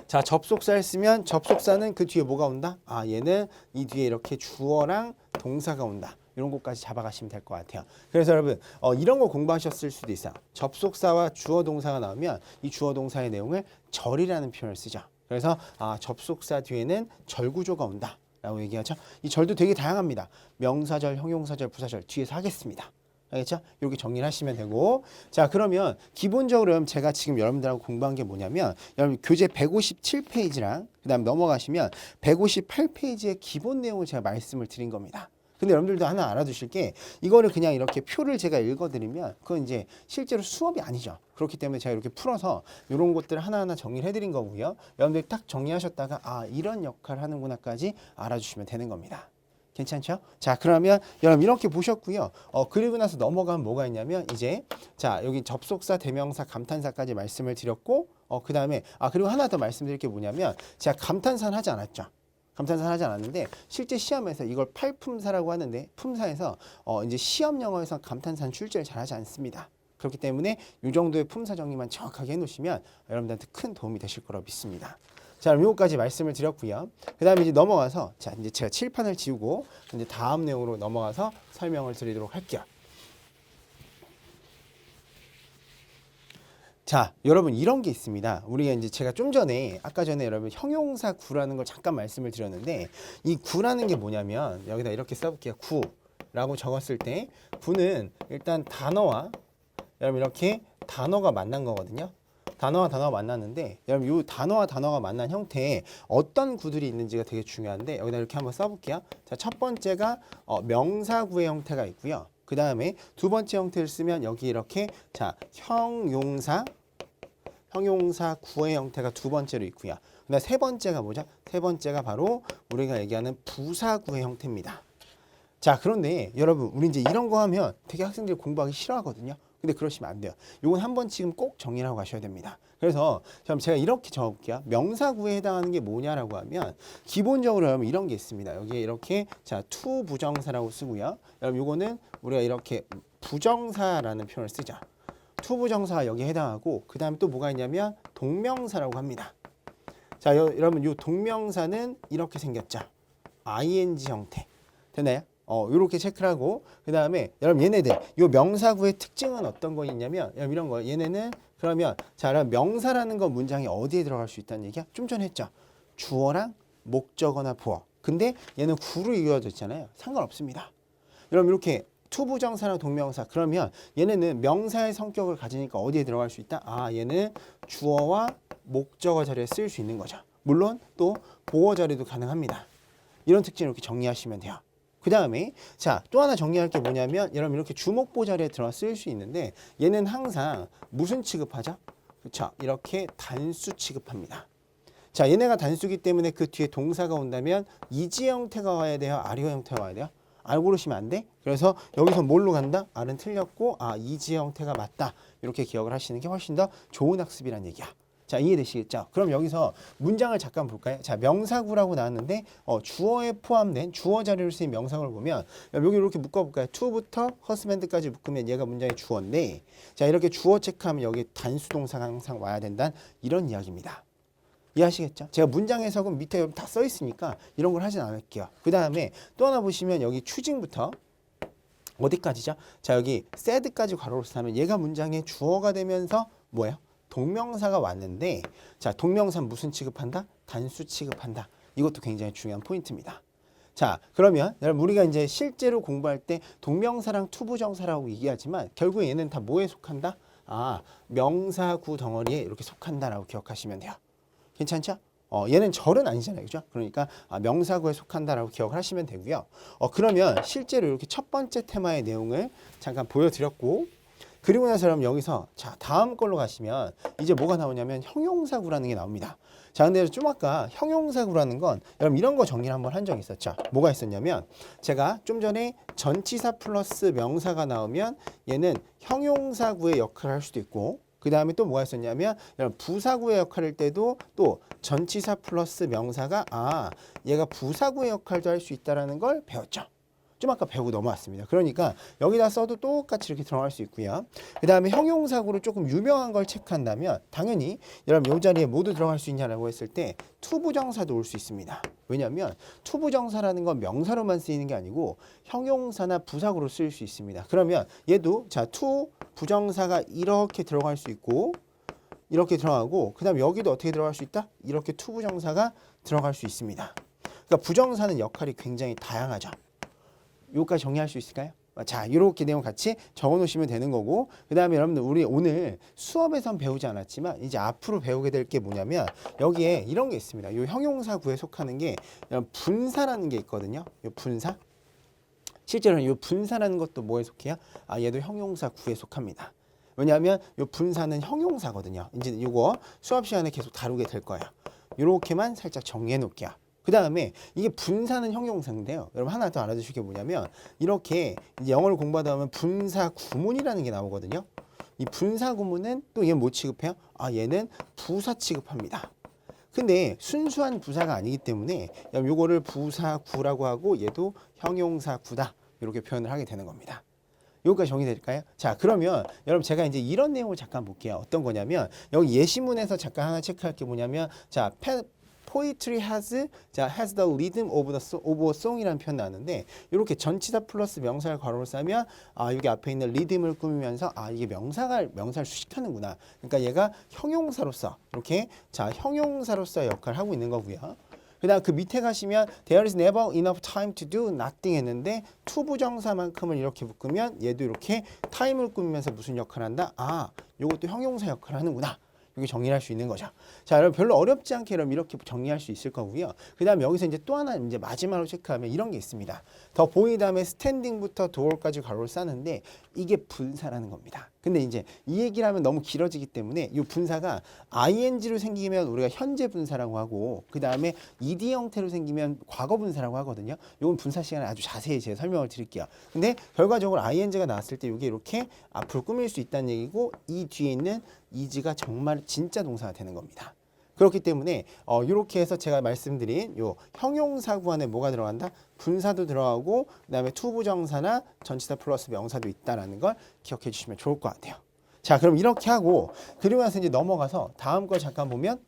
자, 접속사를 쓰면 접속사는 그 뒤에 뭐가 온다? 아, 얘는 이 뒤에 이렇게 주어랑 동사가 온다. 이런 것까지 잡아가시면 될 것 같아요. 그래서 여러분 이런 거 공부하셨을 수도 있어요. 접속사와 주어 동사가 나오면 이 주어 동사의 내용을 절이라는 표현을 쓰죠. 그래서 아, 접속사 뒤에는 절 구조가 온다 라고 얘기하죠. 이 절도 되게 다양합니다. 명사절, 형용사절, 부사절 뒤에서 하겠습니다. 알겠죠? 이렇게 정리를 하시면 되고. 자, 그러면 기본적으로 제가 지금 여러분들하고 공부한 게 뭐냐면 여러분 교재 157페이지랑 그 다음 넘어가시면 158페이지의 기본 내용을 제가 말씀을 드린 겁니다. 근데 여러분들도 하나 알아두실 게 이거를 그냥 이렇게 표를 제가 읽어드리면 그건 이제 실제로 수업이 아니죠. 그렇기 때문에 제가 이렇게 풀어서 이런 것들을 하나하나 정리를 해드린 거고요. 여러분들이 딱 정리하셨다가 아, 이런 역할을 하는구나까지 알아주시면 되는 겁니다. 괜찮죠? 자, 그러면 여러분 이렇게 보셨고요. 그리고 나서 넘어가면 뭐가 있냐면 이제 자, 여기 접속사, 대명사, 감탄사까지 말씀을 드렸고 그 다음에 그리고 하나 더 말씀드릴 게 뭐냐면 제가 감탄사는 하지 않았죠. 감탄사는 하지 않았는데 실제 시험에서 이걸 팔품사라고 하는데 품사에서 이제 시험 영어에서 감탄사는 출제를 잘 하지 않습니다. 그렇기 때문에 이 정도의 품사 정리만 정확하게 해놓으시면 여러분들한테 큰 도움이 되실 거라고 믿습니다. 자, 그럼 요거까지 말씀을 드렸고요. 그 다음에 이제 넘어가서 자, 이제 제가 칠판을 지우고 이제 다음 내용으로 넘어가서 설명을 드리도록 할게요. 자, 여러분 이런 게 있습니다. 우리가 이제 제가 좀 전에 아까 전에 여러분 형용사 구라는 걸 잠깐 말씀을 드렸는데 이 구라는 게 뭐냐면 여기다 이렇게 써볼게요. 구라고 적었을 때 구는 일단 단어와 여러분 이렇게 단어가 만난 거거든요. 단어와 단어가 만났는데 여러분 이 단어와 단어가 만난 형태에 어떤 구들이 있는지가 되게 중요한데 여기다 이렇게 한번 써볼게요. 자, 첫 번째가 명사구의 형태가 있고요. 그 다음에 두 번째 형태를 쓰면 여기 이렇게 자 형용사 구의 형태가 두 번째로 있고요. 그다음 세 번째가 뭐죠? 세 번째가 바로 우리가 얘기하는 부사구의 형태입니다. 자, 그런데 여러분 우리 이제 이런 거 하면 되게 학생들이 공부하기 싫어하거든요. 근데 그러시면 안 돼요. 요건 한번 지금 꼭 정리를 하고 가셔야 됩니다. 그래서 제가 이렇게 적어볼게요. 명사구에 해당하는 게 뭐냐라고 하면 기본적으로 여러분 이런 게 있습니다. 여기에 이렇게 자 to 부정사라고 쓰고요. 여러분 요거는 우리가 이렇게 부정사라는 표현을 쓰자. to 부정사가 여기에 해당하고 그 다음에 또 뭐가 있냐면 동명사라고 합니다. 자, 여러분 요 동명사는 이렇게 생겼죠. ing 형태. 됐나요? 요렇게 체크를 하고 그 다음에 여러분 얘네들 요 명사구의 특징은 어떤 거 있냐면 여러분 이런 거 얘네는 그러면 자 그럼 명사라는 건 문장이 어디에 들어갈 수 있다는 얘기야? 좀 전에 했죠. 주어랑 목적어나 보어. 근데 얘는 구로 이루어져 있잖아요. 상관없습니다. 여러분 이렇게 투부정사나 동명사 그러면 얘네는 명사의 성격을 가지니까 어디에 들어갈 수 있다? 아 얘는 주어와 목적어 자리에 쓰일 수 있는 거죠. 물론 또 보어 자리도 가능합니다. 이런 특징을 이렇게 정리하시면 돼요. 그 다음에 자 또 하나 정리할 게 뭐냐면 여러분 이렇게 주목보 자리에 들어가 쓰일 수 있는데 얘는 항상 무슨 취급하죠? 그렇죠. 이렇게 단수 취급합니다. 자 얘네가 단수기 때문에 그 뒤에 동사가 온다면 이지 형태가 와야 돼요? 아리오 형태가 와야 돼요? 알 고르시면 안 돼. 그래서 여기서 뭘로 간다? 알은 틀렸고 이지 형태가 맞다. 이렇게 기억을 하시는 게 훨씬 더 좋은 학습이란 얘기야. 자 이해되시겠죠? 그럼 여기서 문장을 잠깐 볼까요? 자 명사구라고 나왔는데 주어에 포함된 주어 자리를 쓰인 명사구를 보면 여기 이렇게 묶어볼까요? to부터 husband까지 묶으면 얘가 문장의 주어인데 자 이렇게 주어 체크하면 여기 단수 동사가 항상 와야 된다는 이런 이야기입니다. 이해하시겠죠? 제가 문장 해석은 밑에 다 써 있으니까 이런 걸 하진 않을게요. 그 다음에 또 하나 보시면 여기 추징부터 어디까지죠? 자 여기 said까지 괄호로 쓰면 얘가 문장의 주어가 되면서 뭐예요? 동명사가 왔는데 자 동명사는 무슨 취급한다? 단수 취급한다. 이것도 굉장히 중요한 포인트입니다. 자 그러면 여러분 우리가 이제 실제로 공부할 때 동명사랑 투부정사라고 얘기하지만 결국 얘는 다 뭐에 속한다? 명사구 덩어리에 이렇게 속한다라고 기억하시면 돼요. 괜찮죠? 얘는 절은 아니잖아요. 그죠? 그러니까 명사구에 속한다라고 기억을 하시면 되고요. 그러면 실제로 이렇게 첫 번째 테마의 내용을 잠깐 보여드렸고 그리고 나서 여러분 여기서 자 다음 걸로 가시면 이제 뭐가 나오냐면 형용사구라는 게 나옵니다. 자 근데 좀 아까 형용사구라는 건 여러분 이런 거 정리를 한번 한 적이 있었죠. 뭐가 있었냐면 제가 좀 전에 전치사 플러스 명사가 나오면 얘는 형용사구의 역할을 할 수도 있고 그 다음에 또 뭐가 있었냐면 여러분 부사구의 역할일 때도 또 전치사 플러스 명사가 얘가 부사구의 역할도 할 수 있다는 걸 배웠죠. 좀 아까 배우고 넘어왔습니다. 그러니까 여기다 써도 똑같이 이렇게 들어갈 수 있고요. 그 다음에 형용사구로 조금 유명한 걸 체크한다면 당연히 여러분 이 자리에 모두 들어갈 수 있냐라고 했을 때 투부정사도 올 수 있습니다. 왜냐하면 투부정사라는 건 명사로만 쓰이는 게 아니고 형용사나 부사구로 쓰일 수 있습니다. 그러면 얘도 자 투 부정사가 이렇게 들어갈 수 있고 이렇게 들어가고 그 다음에 여기도 어떻게 들어갈 수 있다? 이렇게 투부정사가 들어갈 수 있습니다. 그러니까 부정사는 역할이 굉장히 다양하죠. 여기까지 정리할 수 있을까요? 자, 이렇게 내용 같이 적어 놓으시면 되는 거고 그 다음에 여러분들 우리 오늘 수업에선 배우지 않았지만 이제 앞으로 배우게 될 게 뭐냐면 여기에 이런 게 있습니다. 이 형용사구에 속하는 게 분사라는 게 있거든요. 이 분사. 실제로는 이 분사라는 것도 뭐에 속해요? 얘도 형용사구에 속합니다. 왜냐하면 이 분사는 형용사거든요. 이제 이거 수업 시간에 계속 다루게 될 거예요. 이렇게만 살짝 정리해 놓을게요. 그 다음에 이게 분사는 형용사인데요. 여러분 하나 더 알아두실 게 뭐냐면 이렇게 이제 영어를 공부하다 보면 분사 구문이라는 게 나오거든요. 이 분사 구문은 또 얘는 뭐 취급해요? 얘는 부사 취급합니다. 근데 순수한 부사가 아니기 때문에 요거를 부사구라고 하고 얘도 형용사구다. 이렇게 표현을 하게 되는 겁니다. 여기까지 정리될까요? 자 그러면 여러분 제가 이제 이런 내용을 잠깐 볼게요. 어떤 거냐면 여기 예시문에서 잠깐 하나 체크할 게 뭐냐면 자 poetry has the rhythm of a song이라는 표현 나왔는데 이렇게 전치사 플러스 명사를 괄호로 쓰면 여기 앞에 있는 리듬을 꾸미면서 이게 명사를 수식하는구나. 그러니까 얘가 형용사로서 이렇게 자 형용사로서 역할을 하고 있는 거고요. 그다음 그 밑에 가시면 there is never enough time to do nothing 했는데 to 부정사만큼을 이렇게 묶으면 얘도 이렇게 time을 꾸미면서 무슨 역할을 한다? 요것도 형용사 역할을 하는구나. 이렇게 정리를 할 수 있는 거죠. 자, 여러분 별로 어렵지 않게 여러분 이렇게 정리할 수 있을 거고요. 그다음에 여기서 이제 또 하나 이제 마지막으로 체크하면 이런 게 있습니다. 더 보이 다음에 스탠딩부터 도어까지 괄호를 싸는데 이게 분사라는 겁니다. 근데 이제 이 얘기를 하면 너무 길어지기 때문에 이 분사가 ing로 생기면 우리가 현재 분사라고 하고 그다음에 ed 형태로 생기면 과거 분사라고 하거든요. 이건 분사 시간에 아주 자세히 제가 설명을 드릴게요. 근데 결과적으로 ing가 나왔을 때 이게 이렇게 앞으로 꾸밀 수 있다는 얘기고 이 뒤에 있는 is가 정말 진짜 동사가 되는 겁니다. 그렇기 때문에 이렇게 해서 제가 말씀드린 요 형용사 구안에 뭐가 들어간다? 분사도 들어가고 그다음에 투부정사나 전치사 플러스 명사도 있다라는 걸 기억해 주시면 좋을 것 같아요. 자, 그럼 이렇게 하고 그리고 나서 이제 넘어가서 다음 걸 잠깐 보면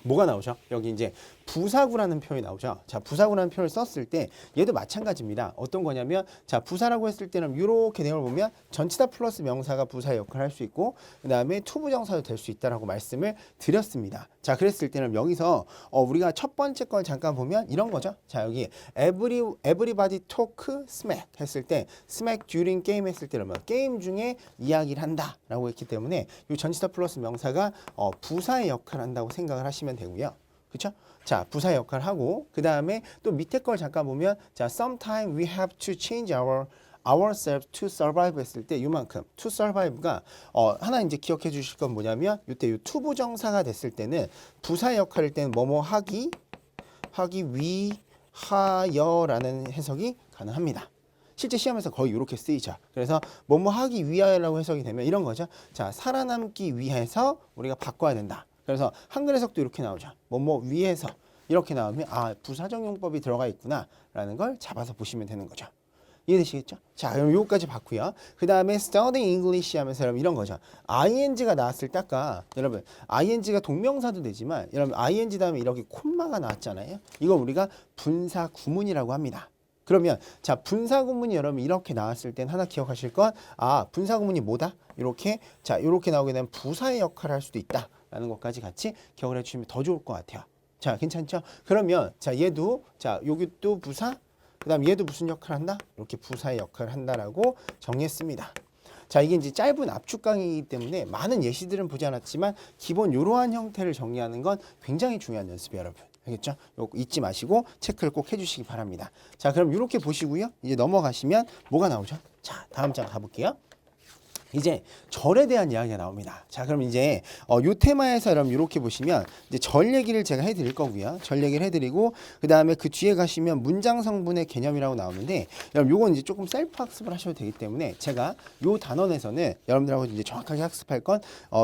뭐가 나오죠? 여기 이제 부사구라는 표현이 나오죠. 자, 부사구라는 표현을 썼을 때 얘도 마찬가지입니다. 어떤 거냐면 자, 부사라고 했을 때는 이렇게 내용을 보면 전치사 플러스 명사가 부사의 역할을 할 수 있고 그다음에 투부정사도 될 수 있다라고 말씀을 드렸습니다. 자, 그랬을 때는 여기서 우리가 첫 번째 걸 잠깐 보면 이런 거죠. 자, 여기 everybody talk smack 했을 때 smack during game 했을 때는 뭐 게임 중에 이야기를 한다라고 했기 때문에 이 전치사 플러스 명사가 부사의 역할을 한다고 생각을 하시면 되고요. 그렇죠? 자, 부사의 역할을 하고 그 다음에 또 밑에 걸 잠깐 보면 자, sometime we have to change ourselves to survive 했을 때 이만큼 to survive가 하나 이제 기억해 주실 건 뭐냐면 이때 이 투부정사가 됐을 때는 부사의 역할일 때는 뭐뭐 하기 위하여라는 해석이 가능합니다. 실제 시험에서 거의 이렇게 쓰이죠. 그래서 뭐뭐 하기 위하여라고 해석이 되면 이런 거죠. 자, 살아남기 위해서 우리가 바꿔야 된다. 그래서 한글 해석도 이렇게 나오죠. 뭐뭐 위해서 이렇게 나오면 아, 부사적 용법이 들어가 있구나 라는 걸 잡아서 보시면 되는 거죠. 이해되시겠죠? 자, 그럼 요거까지 봤고요. 그 다음에 studying English 하면서 여러분 이런 거죠. ing가 나왔을 때 아까 여러분 ing가 동명사도 되지만 여러분 ing 다음에 이렇게 콤마가 나왔잖아요. 이거 우리가 분사 구문이라고 합니다. 그러면 자, 분사 구문이 여러분 이렇게 나왔을 땐 하나 기억하실 건 아, 분사 구문이 뭐다? 이렇게 자, 이렇게 나오게 되면 부사의 역할을 할 수도 있다 라는 것까지 같이 기억을 해주시면 더 좋을 것 같아요. 자, 괜찮죠? 그러면 자, 얘도 자, 여기 또 부사 그 다음 얘도 무슨 역할을 한다? 이렇게 부사의 역할을 한다라고 정했습니다. 자, 이게 이제 짧은 압축 강의이기 때문에 많은 예시들은 보지 않았지만 기본 이러한 형태를 정리하는 건 굉장히 중요한 연습이에요, 여러분. 알겠죠? 요거 잊지 마시고 체크를 꼭 해주시기 바랍니다. 자, 그럼 이렇게 보시고요. 이제 넘어가시면 뭐가 나오죠? 자, 다음 장 가볼게요. 이제 절에 대한 이야기가 나옵니다. 자, 그럼 이제 요 테마에서 여러분 이렇게 보시면 이제 절 얘기를 제가 해드릴 거고요. 절 얘기를 해드리고 그 다음에 그 뒤에 가시면 문장 성분의 개념이라고 나오는데 여러분 요건 이제 조금 셀프 학습을 하셔도 되기 때문에 제가 요 단원에서는 여러분들하고 이제 정확하게 학습할 건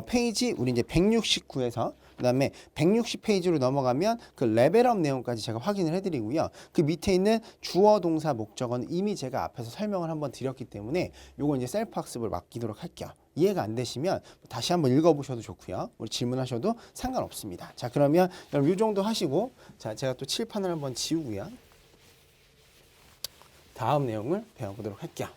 페이지 우리 이제 169에서 그 다음에 160페이지로 넘어가면 그 레벨업 내용까지 제가 확인을 해드리고요. 그 밑에 있는 주어, 동사, 목적어는 이미 제가 앞에서 설명을 한번 드렸기 때문에 요거 이제 셀프 학습을 맡기도록 할게요. 이해가 안 되시면 다시 한번 읽어보셔도 좋고요. 우리 질문하셔도 상관없습니다. 자, 그러면 여러분 이 정도 하시고 자, 제가 또 칠판을 한번 지우고요. 다음 내용을 배워보도록 할게요.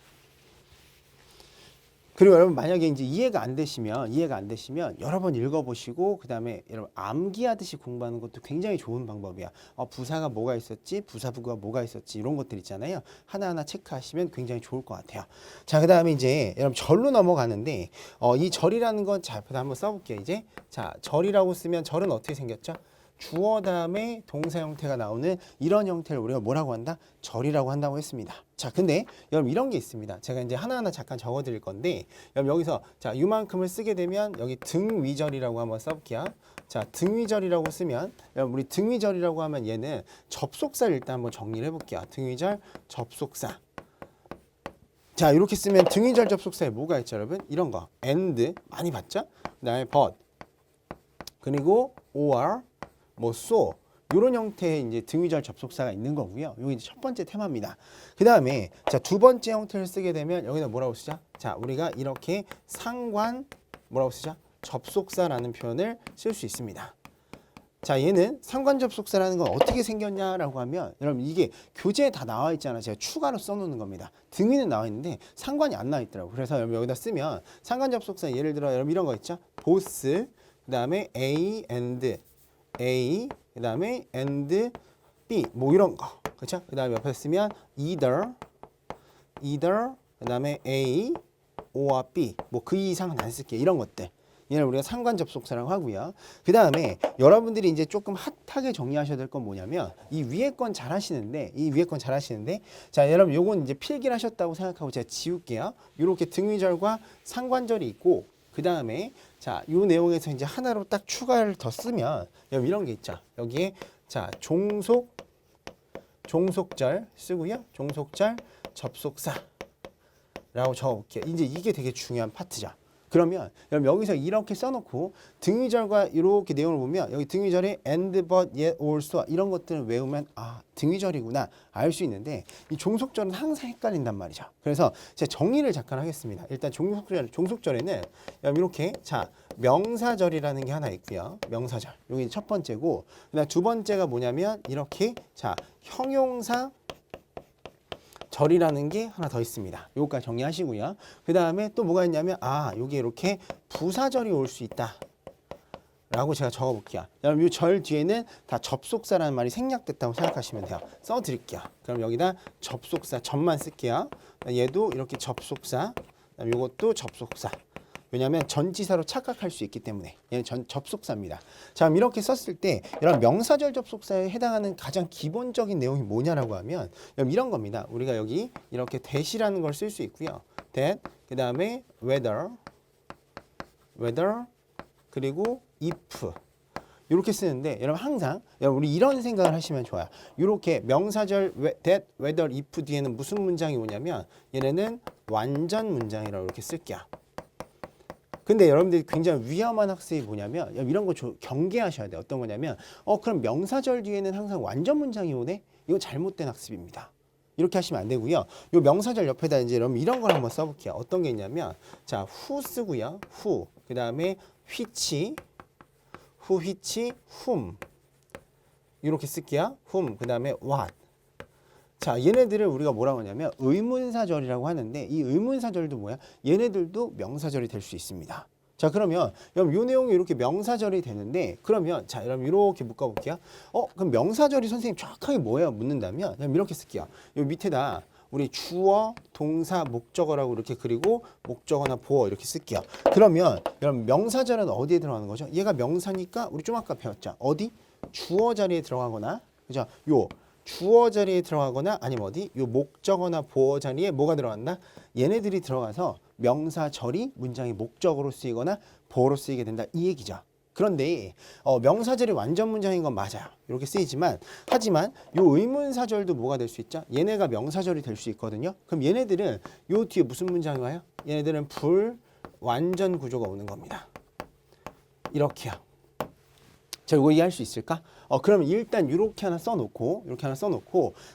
그리고 여러분 만약에 이제 이해가 안 되시면 여러 번 읽어보시고 그 다음에 여러분 암기하듯이 공부하는 것도 굉장히 좋은 방법이야. 부사가 뭐가 있었지, 부사부가 뭐가 있었지 이런 것들 있잖아요. 하나하나 체크하시면 굉장히 좋을 것 같아요. 자, 그 다음에 이제 여러분 절로 넘어가는데 이 절이라는 건 자, 한번 써볼게요. 이제 자, 절이라고 쓰면 절은 어떻게 생겼죠? 주어 다음에 동사 형태가 나오는 이런 형태를 우리가 뭐라고 한다? 절이라고 한다고 했습니다. 자, 근데 여러분 이런 게 있습니다. 제가 이제 하나하나 잠깐 적어 드릴 건데 여러분 여기서 자, 이만큼을 쓰게 되면 여기 등위절이라고 한번 써볼게요. 자, 등위절이라고 쓰면 여러분 우리 등위절이라고 하면 얘는 접속사를 일단 한번 정리를 해볼게요. 등위절 접속사. 자, 이렇게 쓰면 등위절 접속사에 뭐가 있죠, 여러분? 이런 거 and 많이 봤죠? 그다음에 but 그리고 or 뭐 so 이런 형태의 이제 등위절 접속사가 있는 거고요. 이게 이제 첫 번째 테마입니다. 그 다음에 자, 두 번째 형태를 쓰게 되면 여기다 뭐라고 쓰죠? 자, 우리가 이렇게 상관 뭐라고 쓰죠? 접속사라는 표현을 쓸 수 있습니다. 자, 얘는 상관 접속사라는 건 어떻게 생겼냐라고 하면 여러분 이게 교재에 다 나와 있잖아요. 제가 추가로 써놓는 겁니다. 등위는 나와 있는데 상관이 안 나와 있더라고요. 그래서 여러분 여기다 쓰면 상관 접속사 예를 들어 여러분 이런 거 있죠? both 그 다음에 A and A 그 다음에 and B 뭐 이런 거 그렇죠? 그 다음에 옆에 쓰면 either 그 다음에 A or B 뭐 그 이상은 안 쓸게요. 이런 것들 얘를 우리가 상관 접속사라고 하고요. 그 다음에 여러분들이 이제 조금 핫하게 정리하셔야 될 건 뭐냐면 이 위에 건 잘 하시는데 자, 여러분 요건 이제 필기를 하셨다고 생각하고 제가 지울게요. 이렇게 등위절과 상관절이 있고 그 다음에 자, 요 내용에서 이제 하나로 딱 추가를 더 쓰면 여러분 이런 게 있죠. 여기에 자, 종속절 쓰고요. 종속절 접속사라고 적어볼게요. 이제 이게 되게 중요한 파트죠. 그러면 여러분 여기서 이렇게 써놓고 등위절과 이렇게 내용을 보면 여기 등위절에 and, but, yet, also 이런 것들을 외우면 아 등위절이구나 알 수 있는데 이 종속절은 항상 헷갈린단 말이죠. 그래서 제가 정리를 잠깐 하겠습니다. 일단 종속절에는 여러분 이렇게 자 명사절이라는 게 하나 있고요. 명사절 여기 첫 번째고 그다음 두 번째가 뭐냐면 이렇게 자 형용사 절이라는 게 하나 더 있습니다. 요거까지 정리하시고요. 그 다음에 또 뭐가 있냐면 아 요게 이렇게 부사절이 올 수 있다 라고 제가 적어볼게요. 여러분 이 절 뒤에는 다 접속사라는 말이 생략됐다고 생각하시면 돼요. 써드릴게요. 그럼 여기다 접속사 절만 쓸게요. 얘도 이렇게 접속사, 요것도 접속사. 왜냐하면 전치사로 착각할 수 있기 때문에 얘는 접속사입니다. 자, 그럼 이렇게 썼을 때 여러분 명사절 접속사에 해당하는 가장 기본적인 내용이 뭐냐라고 하면 여러분 이런 겁니다. 우리가 여기 이렇게 that이라는 걸 쓸 수 있고요. that 그 다음에 whether 그리고 if 이렇게 쓰는데 여러분 항상 여러분 우리 이런 생각을 하시면 좋아요. 이렇게 명사절 that, whether, if 뒤에는 무슨 문장이 오냐면 얘네는 완전 문장이라고 이렇게 쓸게요. 근데 여러분들이 굉장히 위험한 학습이 뭐냐면 이런 거 경계하셔야 돼요. 어떤 거냐면 그럼 명사절 뒤에는 항상 완전 문장이 오네? 이거 잘못된 학습입니다. 이렇게 하시면 안 되고요. 요 명사절 옆에다 이제 여러분 이런 걸 한번 써볼게요. 어떤 게 있냐면 자 who 쓰고요. who 그 다음에 which whom 이렇게 쓸게요. whom 그 다음에 what 자, 얘네들을 우리가 뭐라고 하냐면 의문사절이라고 하는데 이 의문사절도 뭐야? 얘네들도 명사절이 될 수 있습니다. 자, 그러면 여러분 요 내용이 이렇게 명사절이 되는데 그러면 자, 여러분 이렇게 묶어 볼게요. 그럼 명사절이 선생님 정확하게 뭐예요? 묻는다면 그럼 이렇게 쓸게요. 요 밑에다 우리 주어, 동사, 목적어라고 이렇게 그리고 목적어나 보어 이렇게 쓸게요. 그러면 여러분 명사절은 어디에 들어가는 거죠? 얘가 명사니까 우리 좀 아까 배웠죠. 어디? 주어 자리에 들어가거나 그죠? 요 주어 자리에 들어가거나 아니면 어디? 요 목적어나 보어 자리에 뭐가 들어간다? 얘네들이 들어가서 명사절이 문장의 목적어로 쓰이거나 보어로 쓰이게 된다. 이 얘기죠. 그런데 명사절이 완전 문장인 건 맞아요. 이렇게 쓰이지만 하지만 요 의문사절도 뭐가 될 수 있죠? 얘네가 명사절이 될 수 있거든요. 그럼 얘네들은 요 뒤에 무슨 문장이 와요? 얘네들은 불완전 구조가 오는 겁니다. 이렇게요. 자, 이거 이해할 수 있을까? 그러면 일단 이렇게 하나 써놓고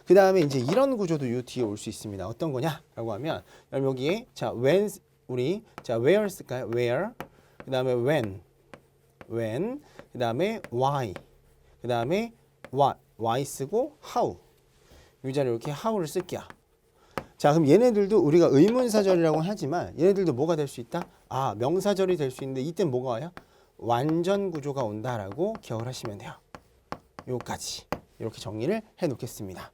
그 다음에 이제 이런 구조도 요 뒤에 올 수 있습니다. 어떤 거냐라고 하면 여기에 자 when 우리 자 where 쓸까요? where 그 다음에 when 그 다음에 why 그 다음에 what why 쓰고 how 이 자리에 이렇게 how를 쓸게요. 자, 그럼 얘네들도 우리가 의문사절이라고 하지만 얘네들도 뭐가 될 수 있다? 아, 명사절이 될 수 있는데 이때 뭐가 와요? 완전 구조가 온다라고 기억을 하시면 돼요. 요까지 이렇게 정리를 해 놓겠습니다.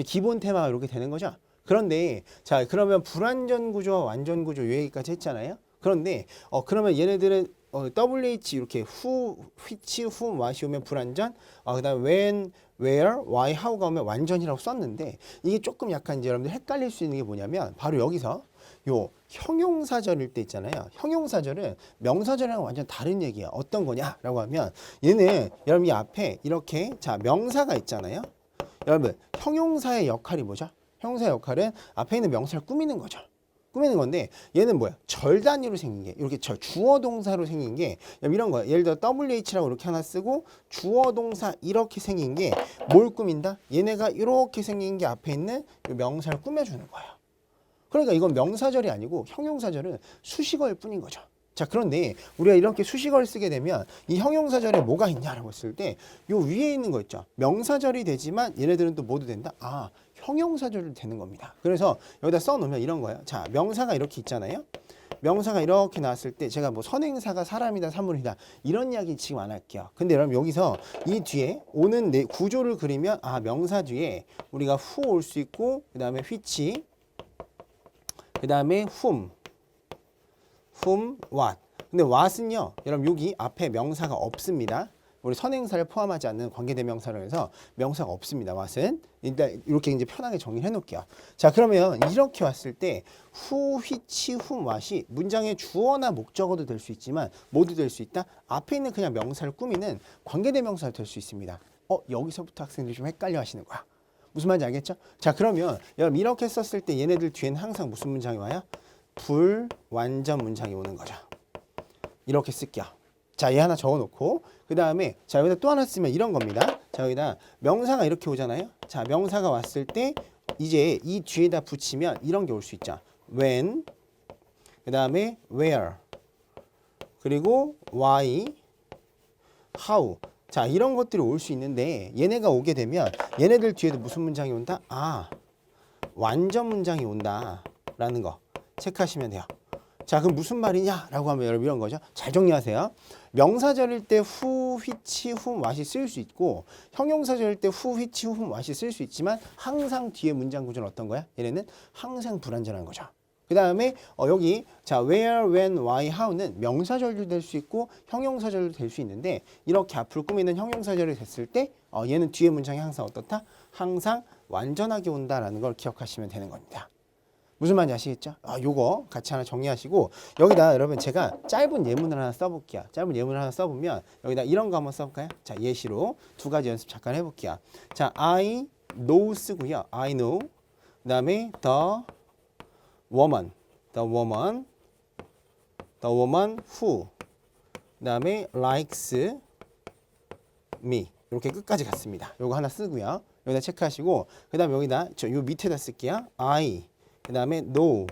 기본 테마가 이렇게 되는 거죠. 그런데 자 그러면 불완전 구조와 완전 구조 요 얘기까지 했잖아요. 그런데 그러면 얘네들은 WH 이렇게 who, which, whom, what이 오면 불완전 그다음에 when, where, why, how가 오면 완전이라고 썼는데 이게 조금 약간 이제 여러분들 헷갈릴 수 있는 게 뭐냐면 바로 여기서 요 형용사절일 때 있잖아요. 형용사절은 명사절이랑 완전 다른 얘기야. 어떤 거냐라고 하면 얘는 여러분 이 앞에 이렇게 자 명사가 있잖아요. 여러분 형용사의 역할이 뭐죠? 형용사의 역할은 앞에 있는 명사를 꾸미는 거죠. 꾸미는 건데 얘는 뭐야? 절 단위로 생긴 게 이렇게 주어 동사로 생긴 게 이런 거야. 예를 들어 WH라고 이렇게 하나 쓰고 주어 동사 이렇게 생긴 게 뭘 꾸민다? 얘네가 이렇게 생긴 게 앞에 있는 명사를 꾸며주는 거예요. 그러니까 이건 명사절이 아니고 형용사절은 수식어일 뿐인 거죠. 자, 그런데 우리가 이렇게 수식어를 쓰게 되면 이 형용사절에 뭐가 있냐라고 했을 때 요 위에 있는 거 있죠. 명사절이 되지만 얘네들은 또 뭐도 된다? 아, 형용사절도 되는 겁니다. 그래서 여기다 써놓으면 이런 거예요. 자, 명사가 이렇게 있잖아요. 명사가 이렇게 나왔을 때 제가 뭐 선행사가 사람이다, 사물이다 이런 이야기 지금 안 할게요. 근데 여러분 여기서 이 뒤에 오는 구조를 그리면 아, 명사 뒤에 우리가 who 올 수 있고 그 다음에 which 그 다음에 whom, what. 근데 what은요, 여러분 여기 앞에 명사가 없습니다. 우리 선행사를 포함하지 않는 관계대명사로 해서 명사가 없습니다. what은 일단 이렇게 이제 편하게 정리해 놓을게요. 자, 그러면 이렇게 왔을 때 who, which, whom, what이 문장의 주어나 목적어도 될 수 있지만 모두 될 수 있다. 앞에 있는 그냥 명사를 꾸미는 관계대명사가 될 수 있습니다. 여기서부터 학생들이 좀 헷갈려 하시는 거야. 무슨 말인지 알겠죠? 자, 그러면 여러분 이렇게 썼을 때 얘네들 뒤에는 항상 무슨 문장이 와요? 불완전 문장이 오는 거죠. 이렇게 쓸게요. 자, 얘 하나 적어놓고 그 다음에 자, 여기다 또 하나 쓰면 이런 겁니다. 자, 여기다 명사가 이렇게 오잖아요. 자, 명사가 왔을 때 이제 이 뒤에다 붙이면 이런 게 올 수 있죠. when, 그 다음에 where, 그리고 why, how. 자, 이런 것들이 올 수 있는데 얘네가 오게 되면 얘네들 뒤에도 무슨 문장이 온다? 완전 문장이 온다 라는 거 체크하시면 돼요. 자, 그럼 무슨 말이냐 라고 하면 여러분 이런 거죠. 잘 정리하세요. 명사절일 때 who, which, whom, what이 쓸 수 있고 형용사절일 때 who, which, whom, what이 쓸 수 있지만 항상 뒤에 문장 구조는 어떤 거야? 얘네는 항상 불완전한 거죠. 그 다음에 여기 자, where, when, why, how는 명사절도 될 수 있고 형용사절도 될 수 있는데 이렇게 앞으로 꾸미는 형용사절이 됐을 때 얘는 뒤에 문장이 항상 어떻다? 항상 완전하게 온다라는 걸 기억하시면 되는 겁니다. 무슨 말인지 아시겠죠? 요거 같이 하나 정리하시고 여기다 여러분 제가 짧은 예문을 하나 써볼게요. 짧은 예문을 하나 써보면 여기다 이런 거 한번 써볼까요? 자, 예시로 두 가지 연습 잠깐 해볼게요. 자, I know 쓰고요. I know. 그 다음에 the woman who. 그 다음에 likes me. 이렇게 끝까지 갔습니다. 요거 하나 쓰고요. 여기다 체크하시고 그 다음에 여기다 요 밑에다 쓸게요. 그 다음에 know,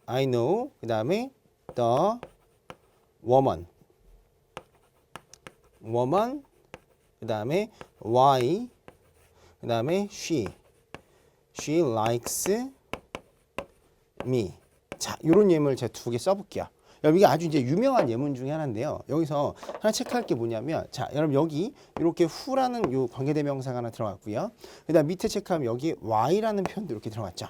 I know, 그 다음에 the woman, 그 다음에 why, 그 다음에 she likes me. 자, 요런 예문을 제가 두 개 써볼게요. 여러분 이게 아주 이제 유명한 예문 중에 하나인데요. 여기서 하나 체크할 게 뭐냐면 자, 여러분 여기 이렇게 who라는 요 관계대명사가 하나 들어갔고요. 그 다음 밑에 체크하면 여기 why라는 표현도 이렇게 들어갔죠.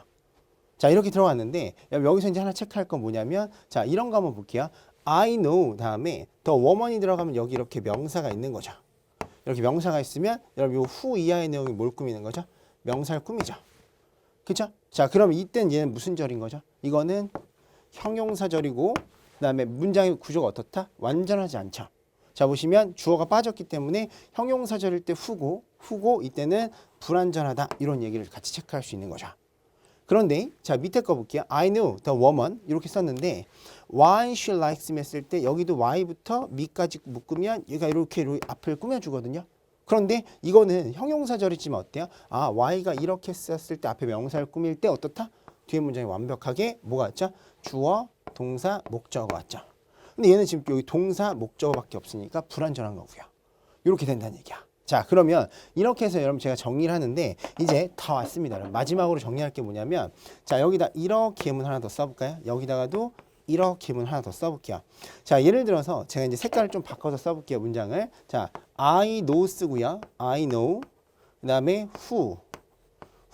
자, 이렇게 들어갔는데 여기서 이제 하나 체크할 건 뭐냐면 자, 이런 거 한번 볼게요. I know 다음에 the woman이 들어가면 여기 이렇게 명사가 있는 거죠. 이렇게 명사가 있으면 여러분 요 who 이하의 내용이 뭘 꾸미는 거죠? 명사를 꾸미죠. 그쵸? 자, 그럼 이땐 얘는 무슨 절인 거죠? 이거는 형용사절이고 그 다음에 문장의 구조가 어떻다? 완전하지 않죠. 자, 보시면 주어가 빠졌기 때문에 형용사절일 때 후고 이때는 불완전하다 이런 얘기를 같이 체크할 수 있는 거죠. 그런데 자, 밑에 거 볼게요. I know the woman 이렇게 썼는데 why she likes me 했을 때 여기도 why부터 me까지 묶으면 얘가 이렇게 앞을 꾸며주거든요. 그런데 이거는 형용사절이지만 어때요? why가 이렇게 썼을 때 앞에 명사를 꾸밀 때 어떻다? 뒤에 문장이 완벽하게 뭐가 왔죠? 주어, 동사, 목적어가 왔죠. 근데 얘는 지금 여기 동사, 목적어밖에 없으니까 불완전한 거고요. 이렇게 된다는 얘기야. 자, 그러면 이렇게 해서 여러분 제가 정리를 하는데 이제 다 왔습니다. 마지막으로 정리할 게 뭐냐면 자, 여기다 이렇게 예문 하나 더 써볼까요? 여기다가도 이렇게 예문 하나 더 써볼게요. 자, 예를 들어서 제가 이제 색깔을 좀 바꿔서 써볼게요. 문장을. 자, I know 쓰고요. I know. 그 다음에 who.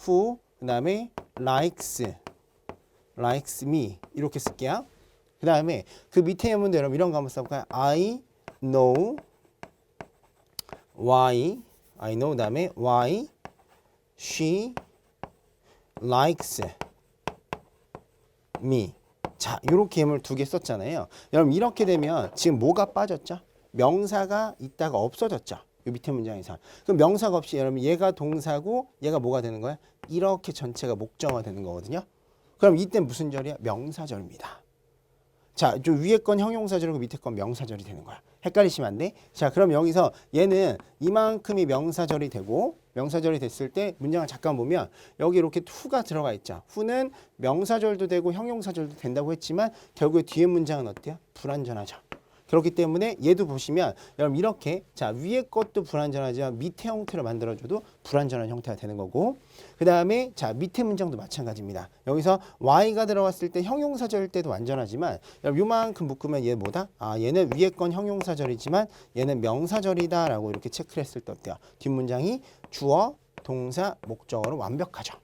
그 다음에 likes me. 이렇게 쓸게요. 그 다음에 그 밑에 예문도 여러분 이런 거 한번 써볼까요? I know why, 그다음에 why she likes me. 자, 이렇게 예문을 두 개 썼잖아요. 여러분 이렇게 되면 지금 뭐가 빠졌죠? 명사가 있다가 없어졌죠. 이 밑에 문장에서. 그럼 명사가 없이 여러분 얘가 동사고 얘가 뭐가 되는 거야? 이렇게 전체가 목적어가 되는 거거든요. 그럼 이때 무슨 절이야? 명사절입니다. 자, 좀 위에 건 형용사절이고 밑에 건 명사절이 되는 거야. 헷갈리시면 안 돼. 자, 그럼 여기서 얘는 이만큼이 명사절이 되고 명사절이 됐을 때 문장을 잠깐 보면 여기 이렇게 who가 들어가 있죠. who는 명사절도 되고 형용사절도 된다고 했지만 결국에 뒤에 문장은 어때요? 불완전하죠. 그렇기 때문에 얘도 보시면 여러분 이렇게 자, 위에 것도 불완전하지만 밑에 형태로 만들어줘도 불완전한 형태가 되는 거고 그 다음에 자, 밑에 문장도 마찬가지입니다. 여기서 y가 들어갔을 때 형용사절일 때도 완전하지만 여러분 요만큼 묶으면 얘 뭐다? 얘는 위에 건 형용사절이지만 얘는 명사절이다 라고 이렇게 체크를 했을 때 어때요? 뒷문장이 주어, 동사, 목적어로 완벽하죠.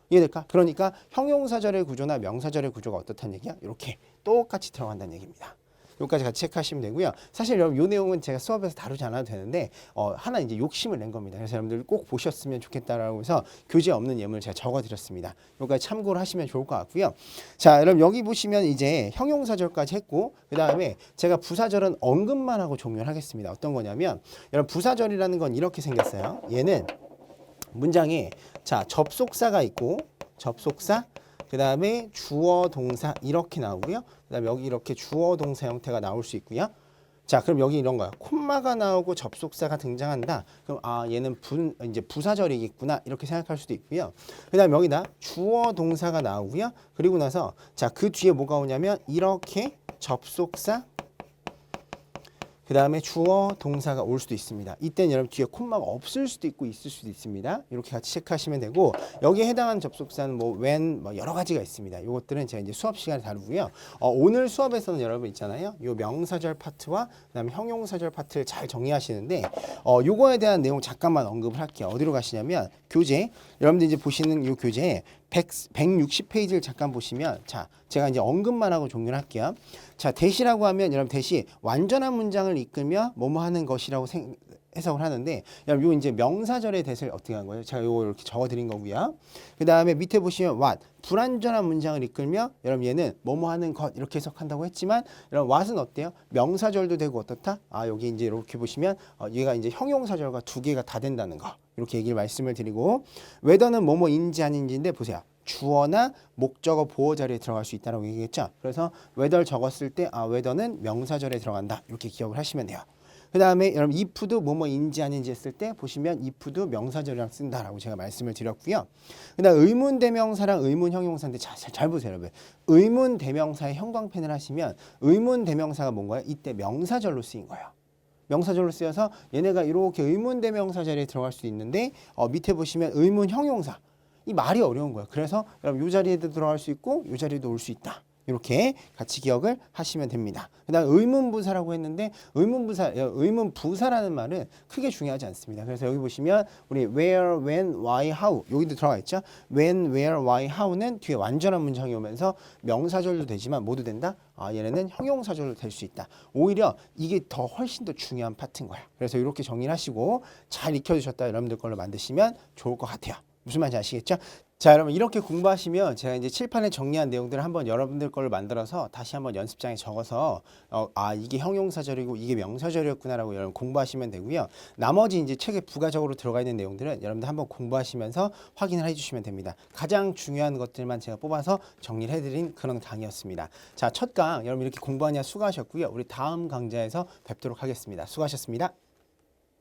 이해될까? 그러니까 형용사절의 구조나 명사절의 구조가 어떻다는 얘기야? 이렇게 똑같이 들어간다는 얘기입니다. 여기까지 같이 체크하시면 되고요. 사실 여러분 이 내용은 제가 수업에서 다루지 않아도 되는데 하나 이제 욕심을 낸 겁니다. 그래서 여러분들 꼭 보셨으면 좋겠다라고 해서 교재 없는 예문을 제가 적어드렸습니다. 여기까지 참고를 하시면 좋을 것 같고요. 자, 여러분 여기 보시면 이제 형용사절까지 했고 그 다음에 제가 부사절은 언급만 하고 종료를 하겠습니다. 어떤 거냐면 여러분 부사절이라는 건 이렇게 생겼어요. 얘는 문장에 자 접속사가 있고 접속사 그 다음에 주어 동사 이렇게 나오고요. 그 다음에 여기 이렇게 주어 동사 형태가 나올 수 있고요. 자 그럼 여기 이런 거야. 콤마가 나오고 접속사가 등장한다. 그럼 얘는 이제 부사절이겠구나 이렇게 생각할 수도 있고요. 그 다음에 여기다 주어 동사가 나오고요. 그리고 나서 자 그 뒤에 뭐가 오냐면 이렇게 접속사 그 다음에 주어 동사가 올 수도 있습니다. 이때는 여러분 뒤에 콤마가 없을 수도 있고 있을 수도 있습니다. 이렇게 같이 체크하시면 되고 여기에 해당하는 접속사는 뭐 when 뭐 여러 가지가 있습니다. 이것들은 제가 이제 수업 시간에 다루고요. 오늘 수업에서는 여러분 있잖아요. 요 명사절 파트와 그다음에 형용사절 파트를 잘 정리하시는데 요거에 대한 내용 잠깐만 언급을 할게요. 어디로 가시냐면 교재 여러분들 이제 보시는 요 교재에 160페이지를 잠깐 보시면 자 제가 이제 언급만 하고 종료를 할게요. 자 대시라고 하면 여러분 대시 완전한 문장을 이끌며 뭐뭐 하는 것이라고 해석을 하는데 여러분 요 이제 명사절의 대시를 어떻게 한 거예요? 제가 요거 이렇게 적어드린 거고요. 그 다음에 밑에 보시면 what 불완전한 문장을 이끌며 여러분 얘는 뭐뭐 하는 것 이렇게 해석한다고 했지만 여러분 what은 어때요? 명사절도 되고 어떻다? 여기 이제 이렇게 보시면 얘가 이제 형용사절과 두 개가 다 된다는 거 이렇게 얘기를 말씀을 드리고 whether는 뭐뭐인지 아닌지인데 보세요. 주어나 목적어 보호 자리에 들어갈 수 있다라고 얘기했죠. 그래서 whether 적었을 때 whether는 명사절에 들어간다. 이렇게 기억을 하시면 돼요. 그 다음에 여러분 if도 뭐뭐인지 아닌지 했을 때 보시면 if도 명사절이랑 쓴다라고 제가 말씀을 드렸고요. 그 다음 의문 대명사랑 의문 형용사인데 잘 보세요 여러분. 의문 대명사의 형광펜을 하시면 의문 대명사가 뭔가요? 이때 명사절로 쓰인 거예요. 명사절로 쓰여서 얘네가 이렇게 의문 대명사 자리에 들어갈 수 있는데 밑에 보시면 의문 형용사 이 말이 어려운 거예요. 그래서 여러분 이 자리에도 들어갈 수 있고 이 자리에도 올 수 있다. 이렇게 같이 기억을 하시면 됩니다. 그다음 의문부사라고 했는데 의문부사라는 말은 크게 중요하지 않습니다. 그래서 여기 보시면 우리 where, when, why, how 여기도 들어가 있죠. when, where, why, how는 뒤에 완전한 문장이 오면서 명사절도 되지만 모두 된다. 얘네는 형용사절로 될 수 있다. 오히려 이게 더 훨씬 더 중요한 파트인 거야. 그래서 이렇게 정리를 하시고 잘 익혀두셨다 여러분들 걸로 만드시면 좋을 것 같아요. 무슨 말인지 아시겠죠? 자 여러분 이렇게 공부하시면 제가 이제 칠판에 정리한 내용들을 한번 여러분들 걸로 만들어서 다시 한번 연습장에 적어서 이게 형용사절이고 이게 명사절이었구나라고 여러분 공부하시면 되고요. 나머지 이제 책에 부가적으로 들어가 있는 내용들은 여러분들 한번 공부하시면서 확인을 해주시면 됩니다. 가장 중요한 것들만 제가 뽑아서 정리를 해드린 그런 강의였습니다. 자, 첫 강 여러분 이렇게 공부하냐 수고하셨고요. 우리 다음 강좌에서 뵙도록 하겠습니다. 수고하셨습니다.